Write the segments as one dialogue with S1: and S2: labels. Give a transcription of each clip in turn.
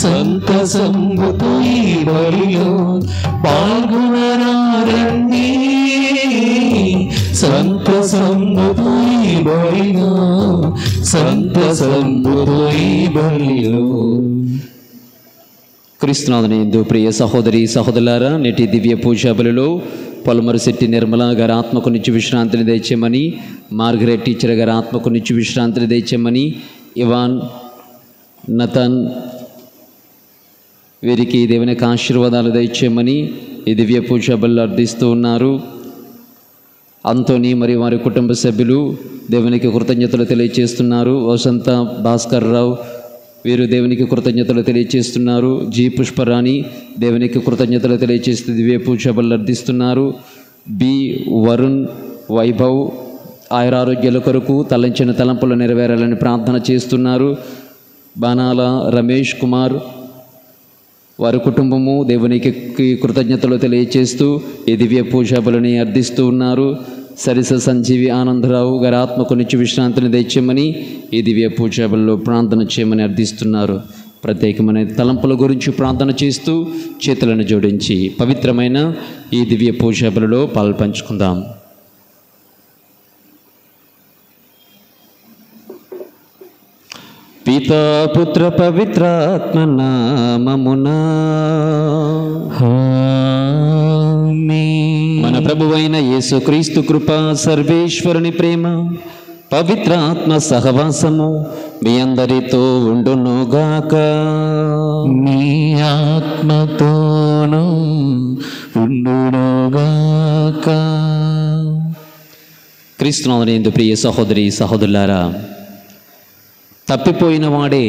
S1: సంతసంబుతో ఈ బలిలో పాల్గొనరారండి. సంతసంబుతో ఈ బలిలో, సంతసంబుతో ఈ బలిలో. క్రీస్తునాథుని యందు ప్రియ సహోదరి సహోదరులారా, నేటి దివ్య పూజా బలిలో పొలమరిశెట్టి నిర్మల గారి ఆత్మకు నిత్య విశ్రాంతిని దయచేయమని, మార్గరెట్ టీచర్ గారి ఆత్మకు నిత్య విశ్రాంతిని దయచేయమని, ఇవాన్, నతన్ వీరికి దేవుని యొక్క ఆశీర్వాదాలు దయచేయమని ఈ దివ్య పూజా బలిలో అర్థిస్తూ ఉన్నారు. అంతోని మరియు వారి కుటుంబ సభ్యులు దేవునికి కృతజ్ఞతలు తెలియజేస్తున్నారు. వసంత భాస్కర్ రావు వీరు దేవునికి కృతజ్ఞతలు తెలియజేస్తున్నారు. జి పుష్పరాణి దేవునికి కృతజ్ఞతలు తెలియజేస్తూ దివ్య పూజా బలిలో అర్థిస్తున్నారు. బి వరుణ్ వైభవ్ ఆయురారోగ్యాల కొరకు తలంచిన తలంపులు నెరవేరాలని ప్రార్థన చేస్తున్నారు. బాణాల రమేష్ కుమార్ వారి కుటుంబము దేవునికి కృతజ్ఞతలు తెలియజేస్తూ ఈ దివ్య పూజా బలిని అర్థిస్తూ ఉన్నారు. సరిస సంజీవి ఆనందరావు గారి ఆత్మకు నిత్య విశ్రాంతిని దయచేయమని ఈ దివ్య పూజా బలిలో ప్రార్థన చేయమని అర్థిస్తున్నారు. ప్రత్యేకమైన తలంపుల గురించి ప్రార్థన చేస్తూ చేతులను జోడించి పవిత్రమైన ఈ దివ్య పూజా బలిలో పాల్పంచుకుందాం. పితా పుత్ర పవిత్రాత్మ నామమునా మన ప్రభువైన యేసుక్రీస్తు కృప, సర్వేశ్వరుని ప్రేమ, పవిత్రాత్మ సహవాసము మీ అందరితో ఉండునుగాక.
S2: మీ ఆత్మతోనూ ఉండునుగాక.
S1: క్రీస్తునాథుని యందు ప్రియ సహోదరి సహోదరులారా, తప్పిపోయిన వాడే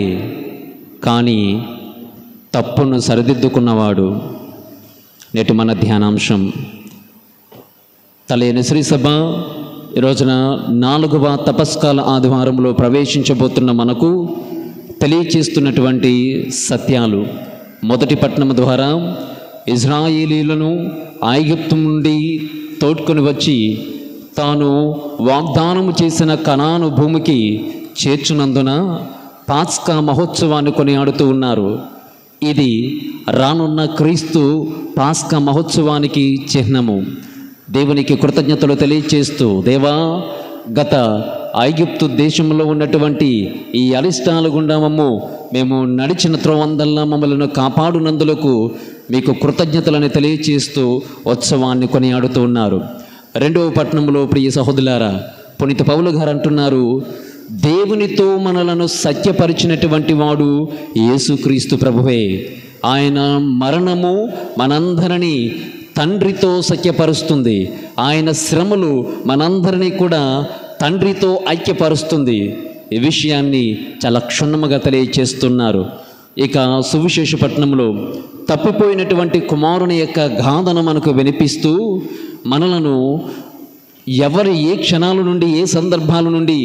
S1: కానీ తప్పును సరిదిద్దుకున్నవాడు నేటి మన ధ్యానాంశం. తలైన శ్రీ సభ ఈ రోజున 4వ తపస్కాల ఆదివారంలో ప్రవేశించబోతున్న మనకు తెలియచేస్తున్నటువంటి సత్యాలు. మొదటి పట్టణం ద్వారా ఇజ్రాయేలీలను ఐగుప్తు నుండి తోడ్కొని వచ్చి తాను వాగ్దానము చేసిన కనాను భూమికి చేర్చునందున పాస్కా మహోత్సవాన్ని కొనియాడుతూ ఉన్నారు. ఇది రానున్న క్రీస్తు పాస్కా మహోత్సవానికి చిహ్నము. దేవునికి కృతజ్ఞతలు తెలియచేస్తూ, దేవా, గత ఐగుప్తు దేశంలో ఉన్నటువంటి ఈ అరిష్టాల గుండా మేము నడిచిన త్రోవందల్లా మమ్మల్ని కాపాడునందులకు మీకు కృతజ్ఞతలను తెలియచేస్తూ ఉత్సవాన్ని కొనియాడుతూ ఉన్నారు. 2వ పట్టణంలో ప్రియ సహోదరులారా, పునీత పౌలు గారు అంటున్నారు, దేవునితో మనలను సత్యపరిచినటువంటి వాడు యేసుక్రీస్తు ప్రభువే. ఆయన మరణము మనందరినీ తండ్రితో సఖ్యపరుస్తుంది. ఆయన శ్రమలు మనందరినీ కూడా తండ్రితో ఐక్యపరుస్తుంది. ఈ విషయాన్ని చాలా క్షుణ్ణముగా తెలియచేస్తున్నారు. ఇక సువిశేష పట్టణంలో తప్పిపోయినటువంటి కుమారుని యొక్క గాథను మనకు వినిపిస్తూ మనలను ఎవరు ఏ క్షణాల నుండి, ఏ సందర్భాల నుండి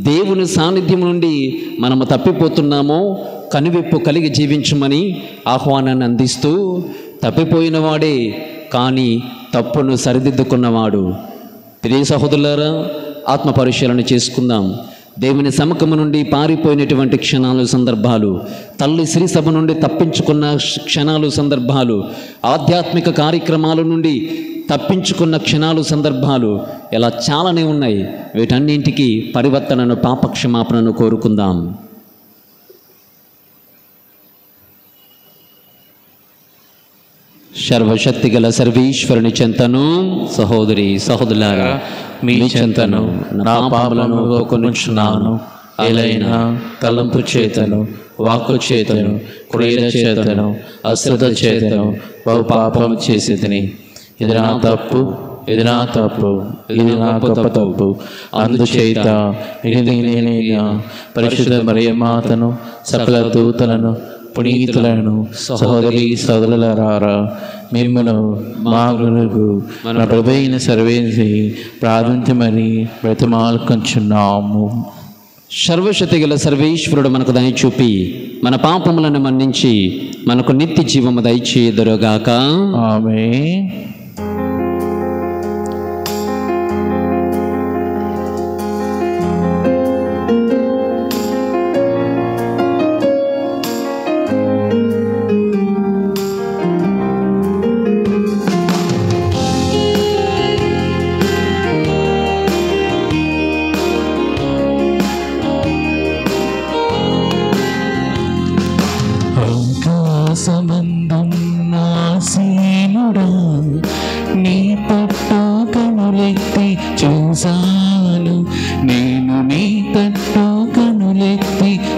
S1: దేవుని సాన్నిధ్యం నుండి మనము తప్పిపోతున్నామో కనువిప్పు కలిగి జీవించమని ఆహ్వానాన్ని అందిస్తూ, తప్పిపోయిన వాడే కానీ తప్పును సరిదిద్దుకున్నవాడు. ప్రియ సహోదరులారా, ఆత్మ పరిశీలన చేసుకుందాం. దేవుని సముఖము నుండి పారిపోయినటువంటి క్షణాలు, సందర్భాలు, తల్లి శ్రీ సభ నుండి తప్పించుకున్న క్షణాలు, సందర్భాలు, ఆధ్యాత్మిక కార్యక్రమాల నుండి తప్పించుకున్న క్షణాలు, సందర్భాలు ఇలా చాలానే ఉన్నాయి. వీటన్నింటికి పరివర్తనను, పాపక్షమాపణను కోరుకుందాం. సర్వశక్తి గల సర్వేశ్వరుని చెంతను, సహోదరి సహోదరులారా,
S2: మీ చెంతను నా పాపలను ఒప్పుకొనుచున్నాను. ఏలైనా తలంపు చేతను, వాక్కు చేతను, క్రియల చేతను, అశ్రద్ధ చేతను బహు పాపం చేసేదని. ఇది నా తప్పు, ఇది నా తప్పు, ఇది నా గొప్ప తప్పు. అందుచేత నేనైనా పరిశుద్ధ మరియమాతను, సకల దూతలను, పునీతులను, సహోదరి సోదరులారా, మిమ్మను మా గురువు మన ప్రభువైన సర్వేసి ప్రార్థించమని బ్రతిమాలుకొంచున్నాము.
S1: సర్వశక్తి గల సర్వేశ్వరుడు మనకు దయ చూపి మన పాపములను మన్నించి మనకు నిత్య జీవము దయచేయుదురుగాక.
S2: ఆమేన్.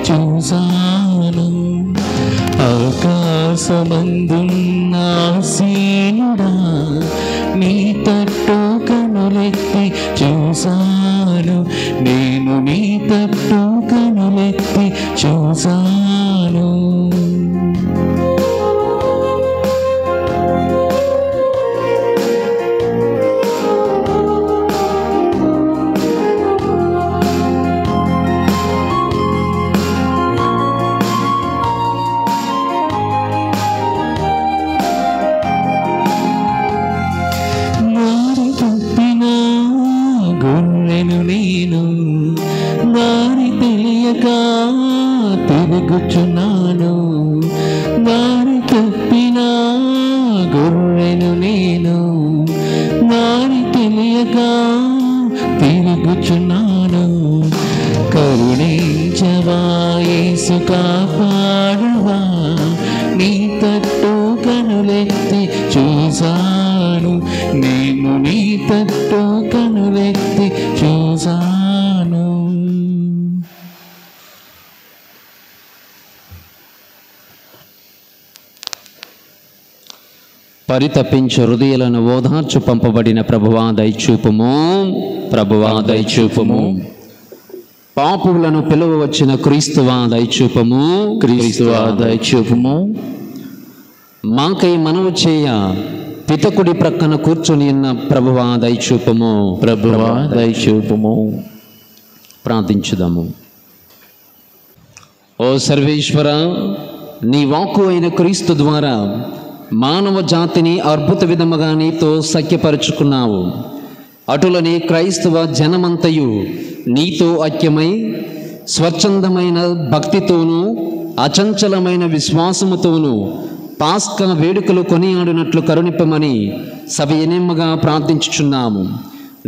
S2: చూసాను. ఆకాశమందున్న ఆసీనుడా నీ తట్టు కనులెత్తి చూసాను. నేను నీ తట్టు కనులెత్తి చూసాను. దారి తెలియక తిరుగుచున్నాను. దారి తప్పిన గొర్రెను నేను, దారి తెలియక తిరుగుచున్నాను. కరుణించవా యేసు, కాపాడవా, నీ తట్టు కనులెత్తి చూసాను. నేను నీ తట్టు కనులెత్తి చూసాను.
S1: పరితపించు హృదయాలను ఓదార్చు పంపబడిన ప్రభువా దయచూపుము, ప్రభువా దయచూపుము. పాపులను పిలువ వచ్చిన క్రీస్తువా దయచూపుము,
S2: క్రీస్తువా దయచూపుము.
S1: మాకై మనవు చేయ పితకుడి ప్రక్కన కూర్చొని ఉన్న ప్రభువా దయచూపుము,
S2: ప్రభువా దయచూపుము.
S1: ప్రార్థించుదాము. ఓ సర్వేశ్వర, నీ వాక్కు అయిన క్రీస్తు ద్వారా మానవ జాతిని అద్భుత విధముగా నీతో సఖ్యపరుచుకున్నావు. అటులని క్రైస్తవ జనమంతయు నీతో ఐక్యమై స్వచ్ఛందమైన భక్తితోనూ అచంచలమైన విశ్వాసముతోనూ పాస్కా వేడుకలు కొనియాడినట్లు కరుణింపమని సవినయంగా ప్రార్థించుచున్నాము.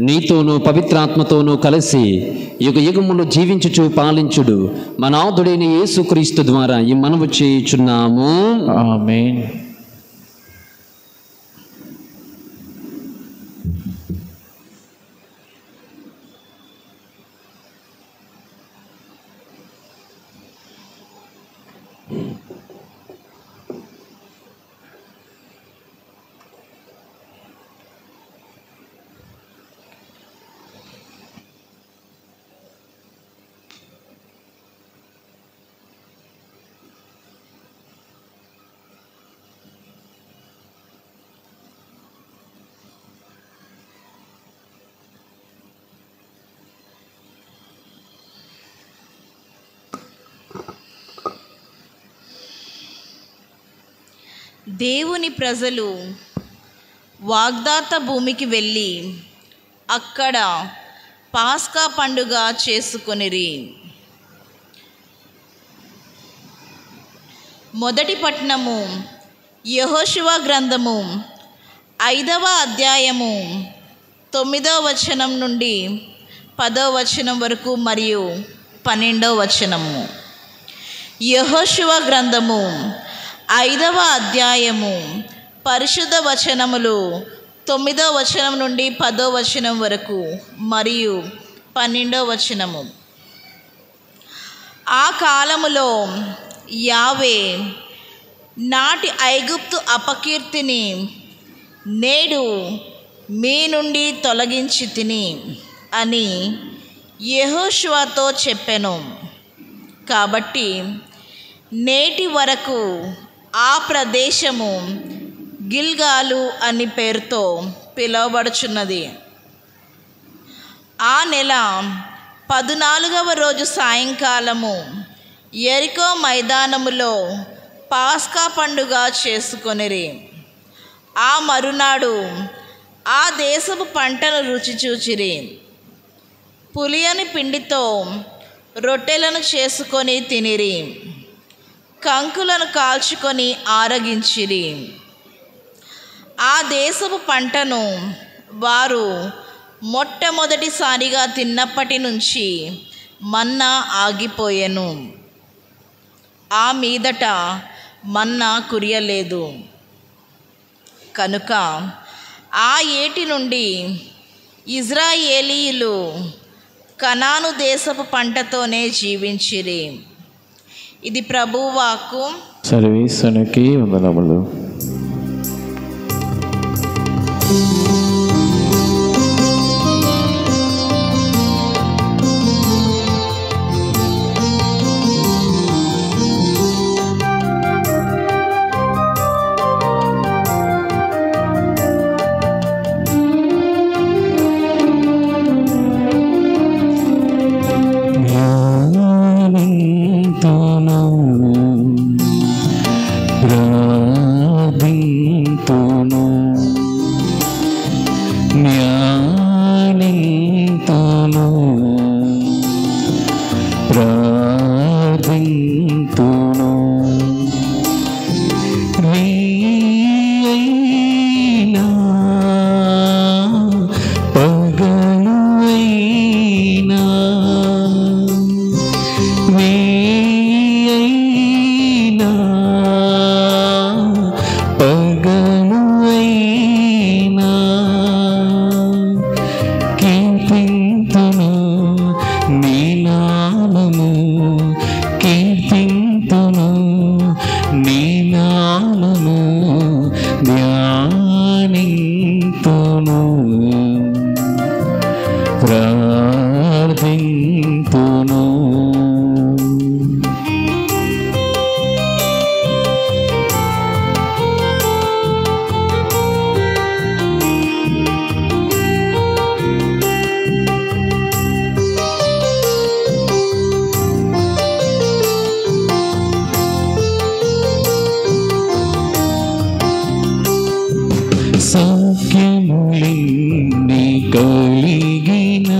S1: నీతోనూ పవిత్రాత్మతోనూ కలిసి యుగ యుగములు జీవించుచు పాలించుడు మన నాథుడైన యేసుక్రీస్తు ద్వారా ఈ మనవి చేయుచున్నాము.
S2: ఆమేన్.
S3: దేవుని ప్రజలు వాగ్దాత భూమికి వెళ్ళి అక్కడ పాస్కా పండుగ చేసుకొనిరి. మొదటి పట్టణము యెహోషువ గ్రంథము 5వ అధ్యాయము 9వ వచనం నుండి 10వ వచనం వరకు మరియు 12వ వచనము. యెహోషువ గ్రంథము 5వ అధ్యాయము పరిశుద్ధ వచనములు 9వ వచనం నుండి 10వ వచనం వరకు మరియు 12వ వచనము. ఆ కాలములో యావే నాటి ఐగుప్తు అపకీర్తిని నేడు మీ నుండి తొలగించి తిని అని యెహోషువతో చెప్పెను. కాబట్టి నేటి వరకు ఆ ప్రదేశము గిల్గాలు అని పేరుతో పిలువబడుచున్నది. ఆ నెల 14వ రోజు సాయంకాలము యెరికో మైదానములో పాస్కా పండుగ చేసుకొనిరి. ఆ మరునాడు ఆ దేశపు పంటను రుచి చూచిరి. పులియని పిండితో రొట్టెలను చేసుకొని తినిరి. కంకులను కాల్చుకొని ఆరగించిరి. ఆ దేశపు పంటను వారు మొట్టమొదటిసారిగా తిన్నప్పటి నుంచి మన్నా ఆగిపోయెను. ఆ మీదట మన్నా కురియలేదు. కనుక ఆ ఏటి నుండి ఇజ్రాయేలీయులు కనాను దేశపు పంటతోనే జీవించిరి. ఇది ప్రభువు వాక్కు.
S2: సర్వేశ్వరునికి వందనములు. సౌఖ్యములిన్ని కలిగిన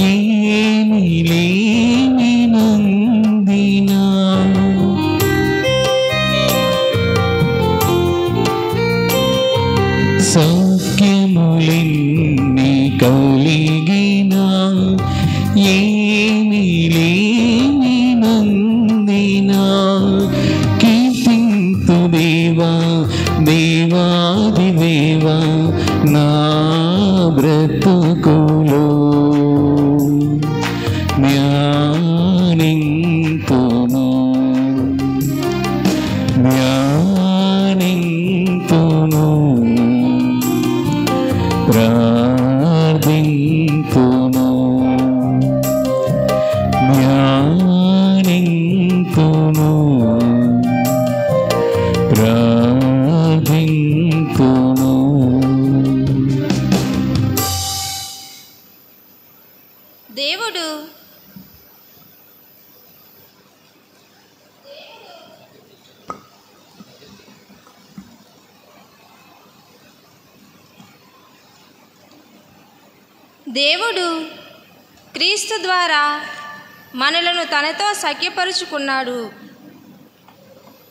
S2: ఏమి లేని నందిన సౌఖ్యములిన్ని కలిగిన ఏమి లేని నందిన కీర్తింతు దేవా దేవాది దేవా నా బ్రతుకులో జ్ఞానింతును జ్ఞానింతును ప్రార్థింతును జ్ఞానింతును ప్రార్థింతును.
S3: దేవుడు దేవుడు క్రీస్తు ద్వారా మనలను తనతో సఖ్యపరుచుకున్నాడు.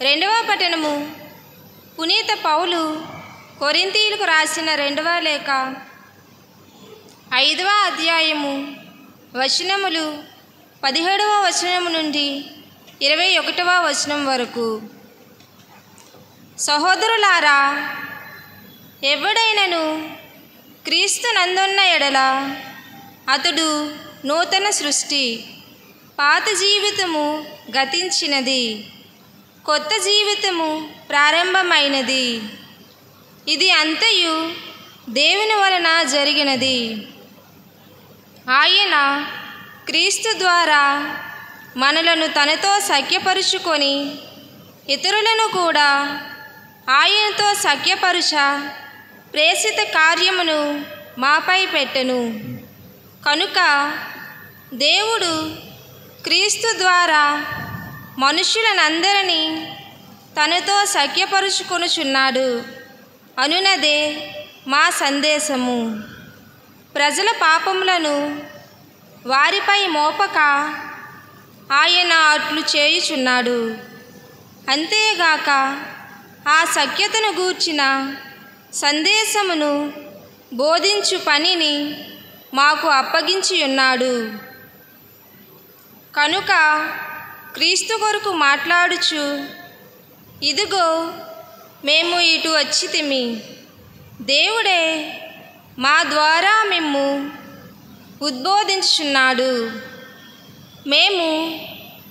S3: 2వ పట్టణము పునీత పౌలు కొరింథీయులకు రాసిన 2వ లేఖ 5వ అధ్యాయము వచనములు 17వ వచనము నుండి 21వ వచనం వరకు. సహోదరులారా, ఎవడైనను క్రీస్తు నందున్న ఎడల అతడు నూతన సృష్టి, పాత జీవితము గతించినది, కొత్త జీవితము ప్రారంభమైనది. ఇది అంతయు దేవుని వలన జరిగినది. ఆయన క్రీస్తు ద్వారా మనలను తనతో సఖ్యపరుచుకొని ఇతరులను కూడా ఆయనతో సఖ్యపరుచ ప్రేషిత కార్యమును మాపై పెట్టెను. కనుక దేవుడు క్రీస్తు ద్వారా మనుష్యులనందరినీ తనతో సఖ్యపరుచుకొనుచున్నాడు అనునదే మా సందేశము. ప్రజల పాపములను వారిపై మోపక ఆయన అట్లు చేయుచున్నాడు. అంతేగాక ఆ సఖ్యతను గూర్చిన సందేశమును బోధించు పనిని మాకు అప్పగించి ఉన్నాడు. కనుక క్రీస్తు కొరకు మాట్లాడుచు, ఇదిగో మేము ఇటు వచ్చితిమి, దేవుడే మా ద్వారా మిమ్ము ఉద్బోధించుచున్నాడు. మేము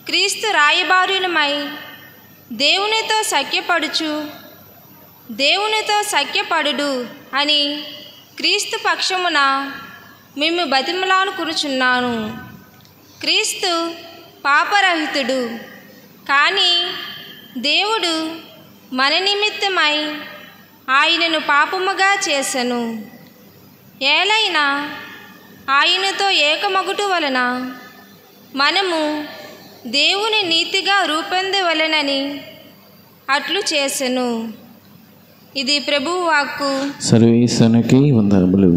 S3: క్రీస్తు రాయబారులమై దేవునితో సఖ్యపడుడు అని క్రీస్తు పక్షమున మేము బతిమలాడుకొనుచున్నాను. క్రీస్తు పాపరహితుడు, కానీ దేవుడు మన నిమిత్తమై ఆయనను పాపముగా చేసెను. ఏలైనా ఆయనతో ఏకమగుట వలన మనము దేవుని నీతిగా రూపొందవలెనని అట్లు చేసెను. ఇది ప్రభువు వాక్కు.
S2: సర్వేశ్వరునికి వందనములు.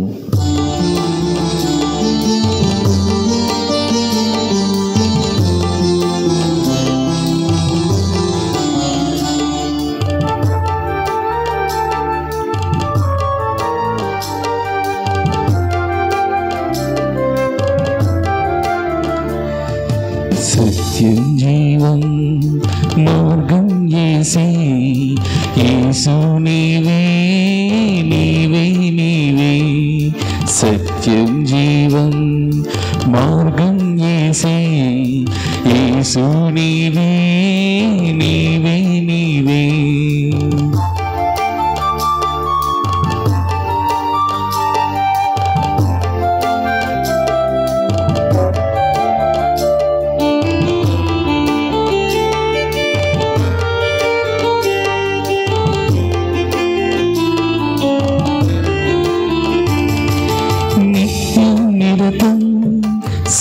S2: సత్యం జీవం మార్గం యేసే, యేసు నీవే నీవే నీవే. సత్యం జీవం మార్గం యేసే, యేసు నీవే నీవే నీవే.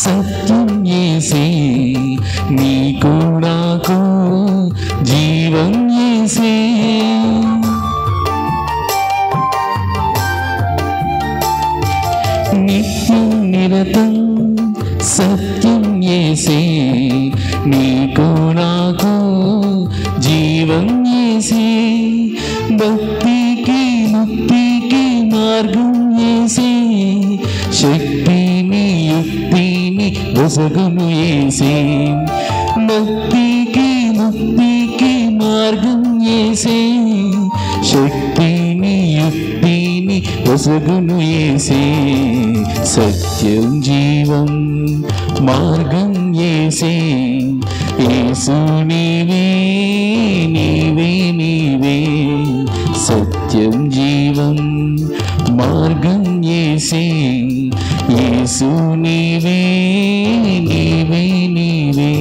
S2: సత్యం యేసే, నీకు నాకు జీవం యేసే. నిత్యం నిరతం సత్యం యేసే, నీకు నాకు జీవం యేసే. భక్తికి ముక్తికి మార్గం యేసే, శక్తిని యుక్తిని ఒసగును యేసే. భక్తికి ముక్తికి మార్గం యేసే, శక్తిని యుక్తిని ఒసగును యేసే. సత్యం జీవం మార్గం యేసే, యేసు నీవే నీవే నీవే. సత్యం జీవం మార్గం యేసే, యేసు నీవే నీవే నీవే.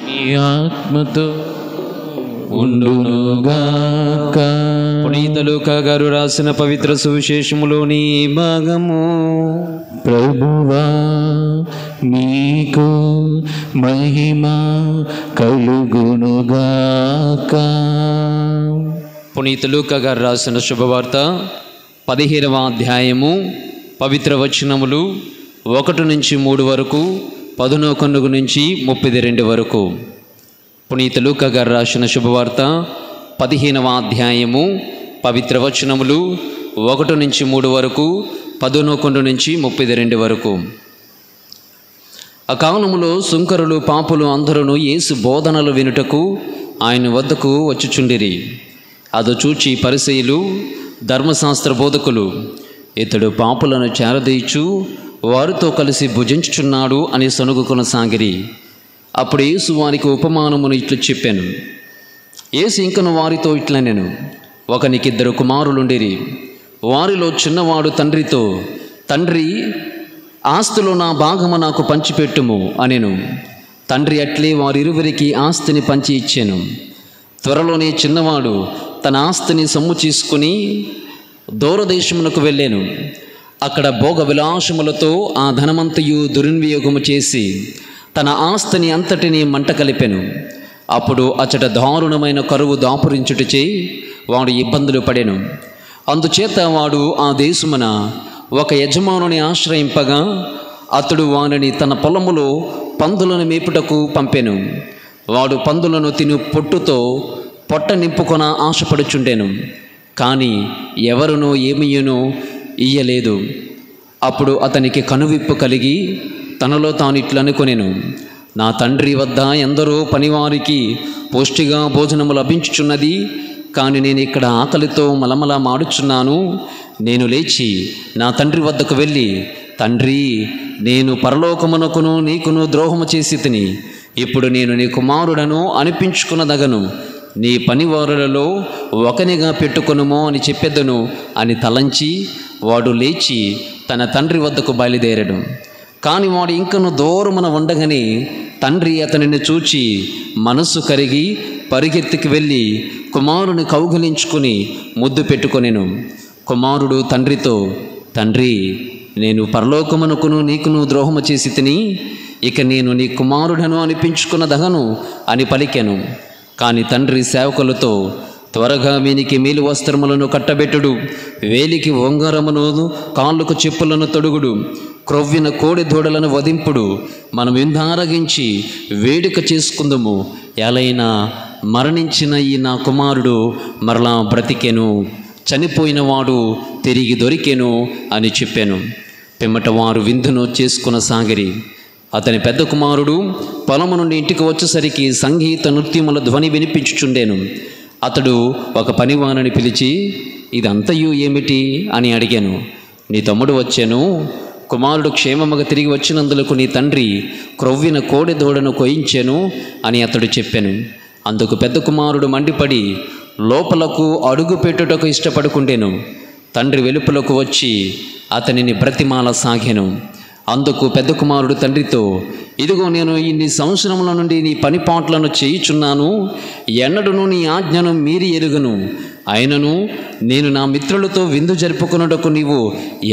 S2: నీ ఆత్మతో ఉండునుగాక.
S1: పునీత లూకా గారు రాసిన పవిత్ర సువిశేషములోని భాగము.
S2: ప్రభువా నీకు మహిమ కలుగునుగాక.
S1: పునీత లూకా గారు రాసిన శుభవార్త 15వ అధ్యాయము పవిత్ర వచనములు 1 నుంచి 3 వరకు, 11 నుంచి 32 వరకు. పునీత లూకా గారు రాసిన శుభవార్త 15వ అధ్యాయము పవిత్ర వచనములు 1 నుంచి 3 వరకు, 11 నుంచి 32 వరకు. ఆ కాలములో సుంకరులు పాపులు అందరూ యేసు బోధనలు వినుటకు ఆయన వద్దకు వచ్చుచుండిరి. అది చూచి పరిసయ్యులు ధర్మశాస్త్ర బోధకులు ఇతడు పాపులను చేరదీయచు వారితో కలిసి భుజించుచున్నాడు అని సనుగుకొనసాగిరి. అప్పుడు యేసు వారికి ఉపమానమును ఇట్లు చెప్పాను. యేసు ఇంకను వారితో ఇట్లనెను. ఒకనికిద్దరు కుమారులుండిరి. వారిలో చిన్నవాడు తండ్రితో, తండ్రి, ఆస్తిలో నా భాగము నాకు పంచిపెట్టుము అనెను. తండ్రి అట్లే వారిరువురికి ఆస్తిని పంచి ఇచ్చాను. త్వరలోనే చిన్నవాడు తన ఆస్తిని సొమ్ము తీసుకుని దూరదేశమునకు వెళ్ళాను. అక్కడ భోగ విలాసములతో ఆ ధనమంతయు దుర్వినియోగము చేసి తన ఆస్తిని అంతటినీ మంట కలిపెను. అప్పుడు అచ్చట దారుణమైన కరువు దాపురించుటచే వాడు ఇబ్బందులు పడెను. అందుచేత వాడు ఆ దేశమున ఒక యజమానుని ఆశ్రయింపగా అతడు వానిని తన పొలములో పందులను మేపుటకు పంపెను. వాడు పందులను తిను పొట్టుతో పొట్ట నింపుకొన ఆశపడుచుండెను. కానీ ఎవరునో ఏమీయునో ఇయ్యలేదు. అప్పుడు అతనికి కనువిప్పు కలిగి తనలో తాను ఇట్లనుకొనెను, నా తండ్రి వద్ద ఎందరో పనివారికి పౌష్టిగా భోజనము లభించుచున్నది, కానీ నేను ఇక్కడ ఆకలితో మలమల మాడుచున్నాను. నేను లేచి నా తండ్రి వద్దకు వెళ్ళి, తండ్రి, నేను పరలోకమునకును నీకును ద్రోహము చేసి తిని, ఇప్పుడు నేను నీ కుమారుడను అనిపించుకున్నదగను. నీ పనివారులలో ఒకనిగా పెట్టుకొనుమో అని చెప్పెదను అని తలంచి వాడు లేచి తన తండ్రి వద్దకు బయలుదేరడు. కానీ వాడు ఇంకను దూరమున ఉండగానే తండ్రి అతనిని చూచి మనస్సు కరిగి పరిగెత్తికి వెళ్ళి కుమారుని కౌగిలించుకుని ముద్దు పెట్టుకొనెను. కుమారుడు తండ్రితో, తండ్రి, నేను పరలోకమునకును నీకును ద్రోహము చేసి తిని, ఇక నేను నీ కుమారుడను అనిపించుకున్నదగను అని పలికెను. కానీ తండ్రి సేవకులతో, త్వరగా వీనికి మేలు వస్త్రములను కట్టబెట్టుడు, వేలికి ఉంగరమును, కాళ్ళకు చెప్పులను తొడుగుడు, క్రొవ్విన కోడి దూడలను వధింపుడు, మనం విందారగించి వేడుక చేసుకుందుము. ఎలైనా మరణించిన ఈ నా కుమారుడు మరలా బ్రతికెను, చనిపోయిన వాడు తిరిగి దొరికెను అని చెప్పాను. పిమ్మట వారు విందును చేసుకున్న సాగిరి. అతని పెద్ద కుమారుడు పొలము నుండి ఇంటికి వచ్చేసరికి సంగీత నృత్యముల ధ్వని వినిపించుచుండెను. అతడు ఒక పనివాణిని పిలిచి, ఇదంతయు ఏమిటి అని అడిగాను. నీ తమ్ముడు వచ్చాను, కుమారుడు క్షేమముగా తిరిగి వచ్చినందులకు నీ తండ్రి క్రొవ్విన కోడి దూడను కోయించాను అని అతడు చెప్పాను. అందుకు పెద్ద కుమారుడు మండిపడి లోపలకు అడుగు పెట్టుటకు ఇష్టపడుకుంటేను. తండ్రి వెలుపలకు వచ్చి అతనిని బ్రతిమాల సాగాను. అందుకు పెద్ద కుమారుడు తండ్రితో, ఇదిగో నేను ఇన్ని సంవత్సరముల నుండి నీ పనిపాట్లను చేయుచున్నాను, ఎన్నడూను నీ ఆజ్ఞను మీరి ఎరుగను. అయినను నేను నా మిత్రులతో విందు జరుపుకున్నటకు నీవు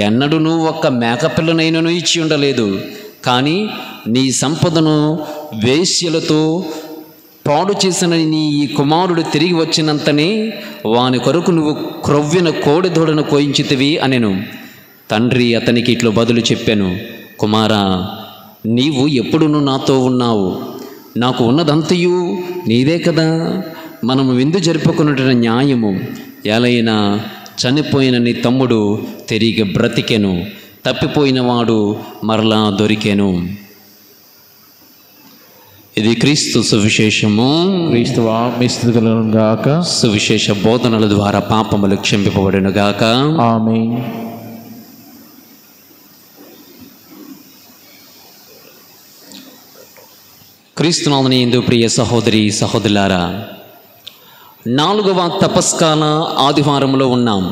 S1: ఎన్నడూను ఒక్క మేకపిల్లనైనను ఇచ్చి ఉండలేదు. కానీ నీ సంపదను వేశ్యలతో పాడు చేసిన నీ ఈ కుమారుడు తిరిగి వచ్చినంతనే వాని కొరకు నువ్వు క్రొవ్విన కోడి దూడను కోయించితివి అనెను. తండ్రి అతనికి ఇట్లు బదులు చెప్పాను, కుమారా, నీవు ఎప్పుడునూ నాతో ఉన్నావు, నాకు ఉన్నదంతయు నీదే కదా. మనము విందు జరుపుకున్నట న్యాయము. ఎలైనా చనిపోయిన నీ తమ్ముడు తిరిగి బ్రతికెను, తప్పిపోయిన వాడు మరలా దొరికెను. ఇది క్రీస్తు సువిశేషము.
S2: క్రీస్తువా మీ స్తుతి కలుగును గాక.
S1: సువిశేష బోధనల ద్వారా పాపములు క్షమింపబడును గాక.
S2: ఆమేన్.
S1: క్రీస్తునాథుని యందు ప్రియ సహోదరి సహోదరులారా, 4వ తపస్కాల ఆదివారంలో ఉన్నాం.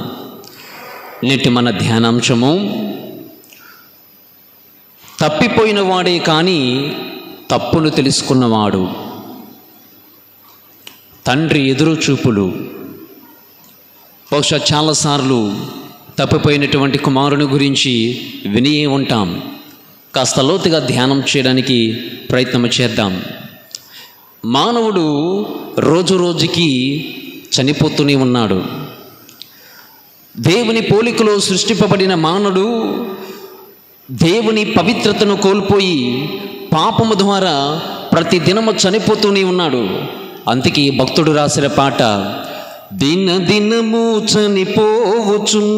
S1: నేటి మన ధ్యానాంశము, తప్పిపోయిన వాడే కానీ తప్పును తెలుసుకున్నవాడు. తండ్రి ఎదురు చూపులు. బహుశా చాలాసార్లు తప్పిపోయినటువంటి కుమారుని గురించి వినియే ఉంటాం. కాస్త లోతుగా ధ్యానం చేయడానికి ప్రయత్నం చేద్దాం. మానవుడు రోజు రోజుకి చనిపోతూనే ఉన్నాడు. దేవుని పోలికలో సృష్టింపబడిన మానవుడు దేవుని పవిత్రతను కోల్పోయి పాపము ద్వారా ప్రతి దినము చనిపోతూనే ఉన్నాడు. అందుకే భక్తుడు రాసిన పాట, దినదినము చనిపోవచున్నాను,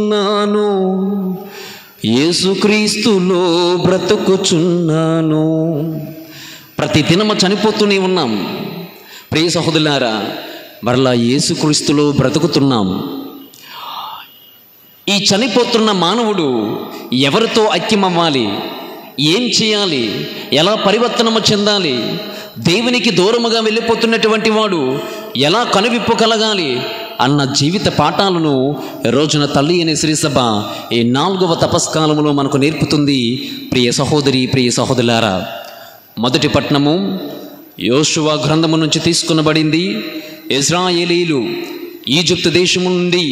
S1: యేసుక్రీస్తులో బ్రతుకుచున్నాను. ప్రతి దినము చనిపోతూనే ఉన్నాం. ప్రియ సహోదరులారా, మరలా యేసుక్రీస్తులో బ్రతుకుతున్నాం. ఈ చనిపోతున్న మానవుడు ఎవరితో ఐక్యమవ్వాలి, ఏం చేయాలి, ఎలా పరివర్తనము చెందాలి, దేవునికి దూరముగా వెళ్ళిపోతున్నటువంటి వాడు ఎలా కనువిప్పు కలగాలి అన్న జీవిత పాఠాలను రోజున తల్లి అనే శ్రీసభ ఈ 4వ తపస్కాలములో మనకు నేర్పుతుంది. ప్రియ సహోదరి, ప్రియ సహోదరులారా, మొదటి పట్టణము యోషువ గ్రంథము నుంచి తీసుకునబడింది. ఇశ్రాయేలీలు ఈజిప్టు దేశము నుండి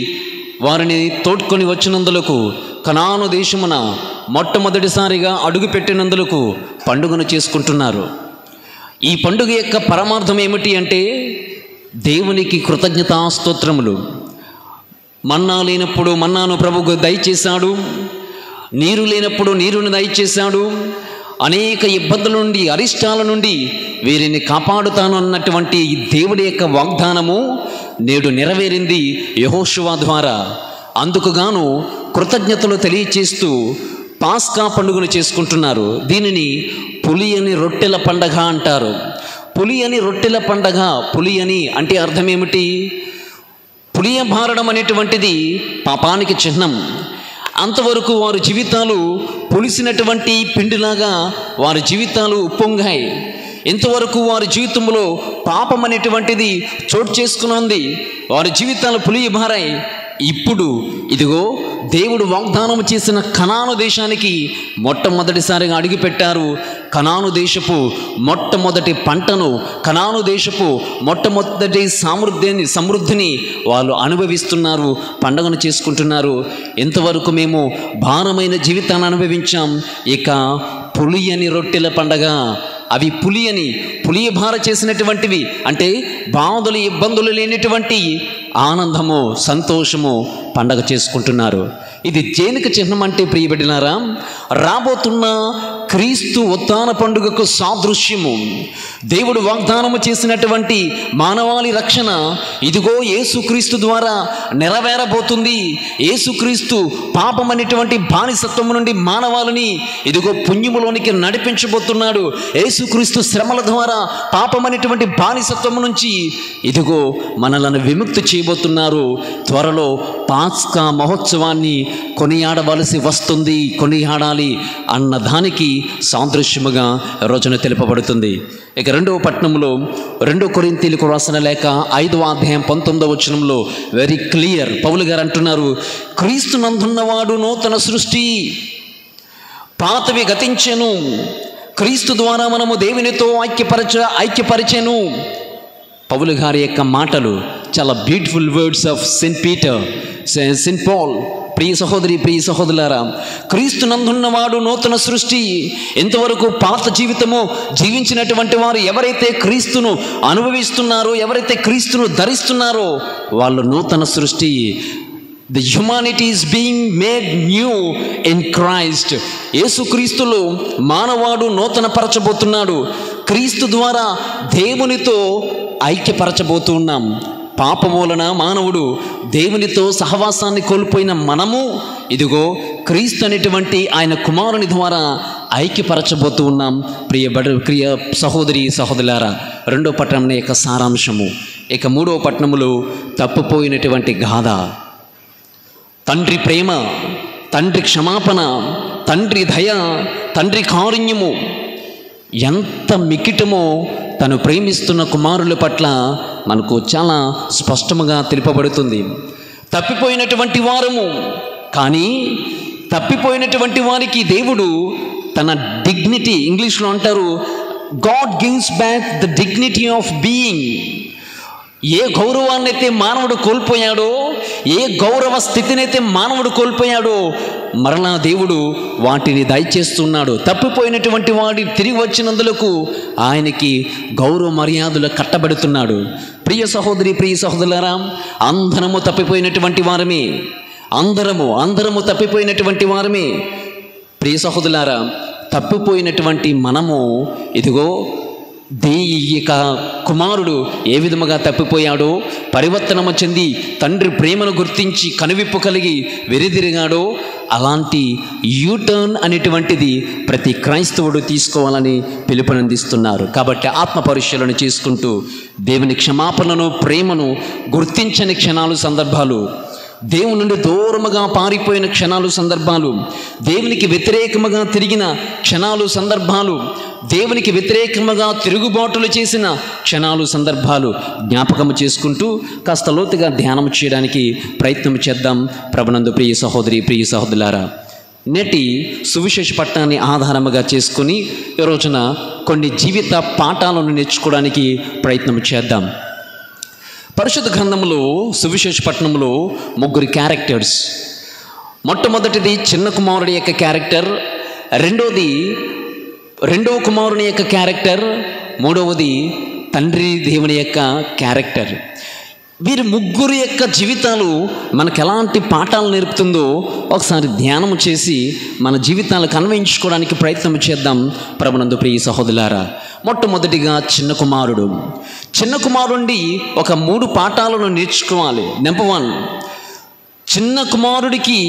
S1: వారిని తోడ్కొని వచ్చినందులకు కనాను దేశమున మొట్టమొదటిసారిగా అడుగుపెట్టినందులకు పండుగను చేసుకుంటున్నారు. ఈ పండుగ యొక్క పరమార్థం ఏమిటి అంటే దేవునికి కృతజ్ఞతాస్తోత్రములు. మన్నా లేనప్పుడు మన్నాను ప్రభువు దయచేశాడు, నీరు లేనప్పుడు నీరుని దయచేశాడు, అనేక ఇబ్బందుల నుండి అరిష్టాల నుండి వీరిని కాపాడుతాను అన్నటువంటి ఈ దేవుడి యొక్క వాగ్దానము నేడు నెరవేరింది యెహోషువ ద్వారా. అందుకుగాను కృతజ్ఞతలు తెలియచేస్తూ పాస్కా పండుగను చేసుకుంటున్నారు. దీనిని పులియని రొట్టెల పండగ అంటారు. పులియని రొట్టెల పండగ. పులియని అంటే అర్థం ఏమిటి? పులియబారడం అనేటువంటిది పాపానికి చిహ్నం. అంతవరకు వారి జీవితాలు పులిసినటువంటి పిండిలాగా వారి జీవితాలు ఉప్పొంగాయి. ఇంతవరకు వారి జీవితంలో పాపం అనేటువంటిది చోటు చేసుకుని ఉంది. వారి జీవితాలు పులియబారాయి. ఇప్పుడు ఇదిగో దేవుడు వాగ్దానం చేసిన కనాను దేశానికి మొట్టమొదటిసారిగా అడుగుపెట్టారు. కనాను దేశపు మొట్టమొదటి పంటను, కనాను దేశపు మొట్టమొదటి సమృద్ధిని వాళ్ళు అనుభవిస్తున్నారు, పండుగను చేసుకుంటున్నారు. ఇంతవరకు మేము భారమైన జీవితాన్ని అనుభవించాం. ఇక పులియని రొట్టెల పండగ. అవి పులియబార చేసినటువంటివి, అంటే బాధలు ఇబ్బందులు లేనటువంటి ఆనందము, సంతోషము పండగ చేసుకుంటున్నారు. ఇది దేనికి చిహ్నం అంటే ప్రియబిడ్డలారా, రాబోతున్న క్రీస్తు ఉత్థాన పండుగకు సాదృశ్యము. దేవుడు వాగ్దానము చేసినటువంటి మానవాళి రక్షణ ఇదిగో యేసుక్రీస్తు ద్వారా నెరవేరబోతుంది. యేసుక్రీస్తు పాపం అనేటువంటి బానిసత్వము నుండి మానవాళిని ఇదిగో పుణ్యములోనికి నడిపించబోతున్నాడు. యేసుక్రీస్తు శ్రమల ద్వారా పాపం అనేటువంటి బానిసత్వము నుంచి ఇదిగో మనలను విముక్తి చేయబోతున్నారు. త్వరలో పాస్కా మహోత్సవాన్ని కొనియాడవలసి వస్తుంది, కొనియాడాలి అన్న దానికి సాదృశ్యముగా రోజున తెలుపబడుతుంది. ఇక 2వ పట్టణంలో 2 కొరింథీయులకు రాసిన లేఖ 5వ అధ్యాయం 19వ వచనంలో వెరీ క్లియర్ పౌలు గారు అంటున్నారు, క్రీస్తునందున్నవాడు నూతన సృష్టి, పాతవి గతించెను, క్రీస్తు ద్వారా మనము దేవునితో ఐక్యపరిచెను. పౌలు గారి యొక్క మాటలు చాలా beautiful words of Saint Paul. ప్రియ సహోదరి, ప్రియ సహోదరులారా, క్రీస్తునందున్నవాడు నూతన సృష్టి. ఇంతవరకు పాత జీవితము జీవించినటువంటి వారు ఎవరైతే క్రీస్తును అనుభవిస్తున్నారో, ఎవరైతే క్రీస్తును ధరిస్తున్నారో వాళ్ళు నూతన సృష్టి. The humanity is being made new in Christ. యేసుక్రీస్తులో మానవాడు నూతన పరచబోతున్నాడు. క్రీస్తు ద్వారా దేవునితో ఐక్యపరచబోతున్నాం. పాపం వలన మానవుడు దేవునితో సహవాసాన్ని కోల్పోయిన మనము ఇదిగో క్రీస్తు అనేటువంటి ఆయన కుమారుని ద్వారా ఐక్యపరచబోతూ ఉన్నాం. ప్రియ సహోదరి సహోదరులారా, 2వ పట్టణం యొక్క సారాంశము. ఇక 3వ పట్టణములో తప్పిపోయినటువంటి గాథ. తండ్రి ప్రేమ, తండ్రి క్షమాపణ, తండ్రి దయ, తండ్రి కారుణ్యము ఎంత మికిటమో తను ప్రేమిస్తున్న కుమారుల పట్ల మనకు చాలా స్పష్టంగా తెలుపబడుతుంది. తప్పిపోయినటువంటి వారము, కానీ తప్పిపోయినటువంటి వారికి దేవుడు తన డిగ్నిటీ, ఇంగ్లీష్లో అంటారు God gives back the dignity of being. ఏ గౌరవాన్ని అయితే మానవుడు కోల్పోయాడో, ఏ గౌరవ స్థితినైతే మానవుడు కోల్పోయాడో మరలా దేవుడు వాటిని దయచేస్తున్నాడు. తప్పిపోయినటువంటి వాడి తిరిగి వచ్చినందులకు ఆయనకి గౌరవ మర్యాదలు కట్టబడుతున్నాడు. ప్రియ సహోదరి, ప్రియ సహోదరులారా, అందరము తప్పిపోయినటువంటి వారమే. అందరము తప్పిపోయినటువంటి వారమే. ప్రియ సహోదరులారా, తప్పిపోయినటువంటి మనము ఇదిగో ఇక కుమారుడు ఏ విధముగా తప్పిపోయాడో, పరివర్తనము చెంది తండ్రి ప్రేమను గుర్తించి కనువిప్పు కలిగి వెనుదిరిగాడో, అలాంటి యూటర్న్ అనేటువంటిది ప్రతి క్రైస్తవుడు తీసుకోవాలని పిలుపునందిస్తున్నారు. కాబట్టి ఆత్మ పరిశీలన చేసుకుంటూ దేవుని క్షమాపణను, ప్రేమను గుర్తించని క్షణాలు, సందర్భాలు, దేవుని నుండి దూరముగా పారిపోయిన క్షణాలు, సందర్భాలు, దేవునికి వ్యతిరేకముగా తిరిగిన క్షణాలు, సందర్భాలు, దేవునికి వ్యతిరేకముగా తిరుగుబాటులు చేసిన క్షణాలు, సందర్భాలు జ్ఞాపకము చేసుకుంటూ కాస్త లోతుగా ధ్యానం చేయడానికి ప్రయత్నం చేద్దాం. ప్రభునందు ప్రియ సహోదరి, ప్రియ సహోదరులారా, నేటి సువిశేష పట్టణాన్ని ఆధారముగా చేసుకుని ఈ రోజున కొన్ని జీవిత పాఠాలను నేర్చుకోవడానికి ప్రయత్నం చేద్దాం. పరిశుద్ధ గ్రంథంలో సువిశేష పట్టణంలో 3 క్యారెక్టర్స్. మొట్టమొదటిది చిన్న కుమారుడి యొక్క క్యారెక్టర్, రెండవ కుమారుని యొక్క క్యారెక్టర్, మూడవది తండ్రి దేవుని యొక్క క్యారెక్టర్. వీరి 3 యొక్క జీవితాలు మనకు ఎలాంటి పాఠాలు నేర్పుతుందో ఒకసారి ధ్యానం చేసి మన జీవితాలకు అన్వయించుకోవడానికి ప్రయత్నం చేద్దాం. ప్రభునందు ప్రియ సహోదరులారా, మొట్టమొదటిగా చిన్న కుమారుడి ఒక 3 పాఠాలను నేర్చుకోవాలి. నెంబర్ 1, చిన్న కుమారుడికి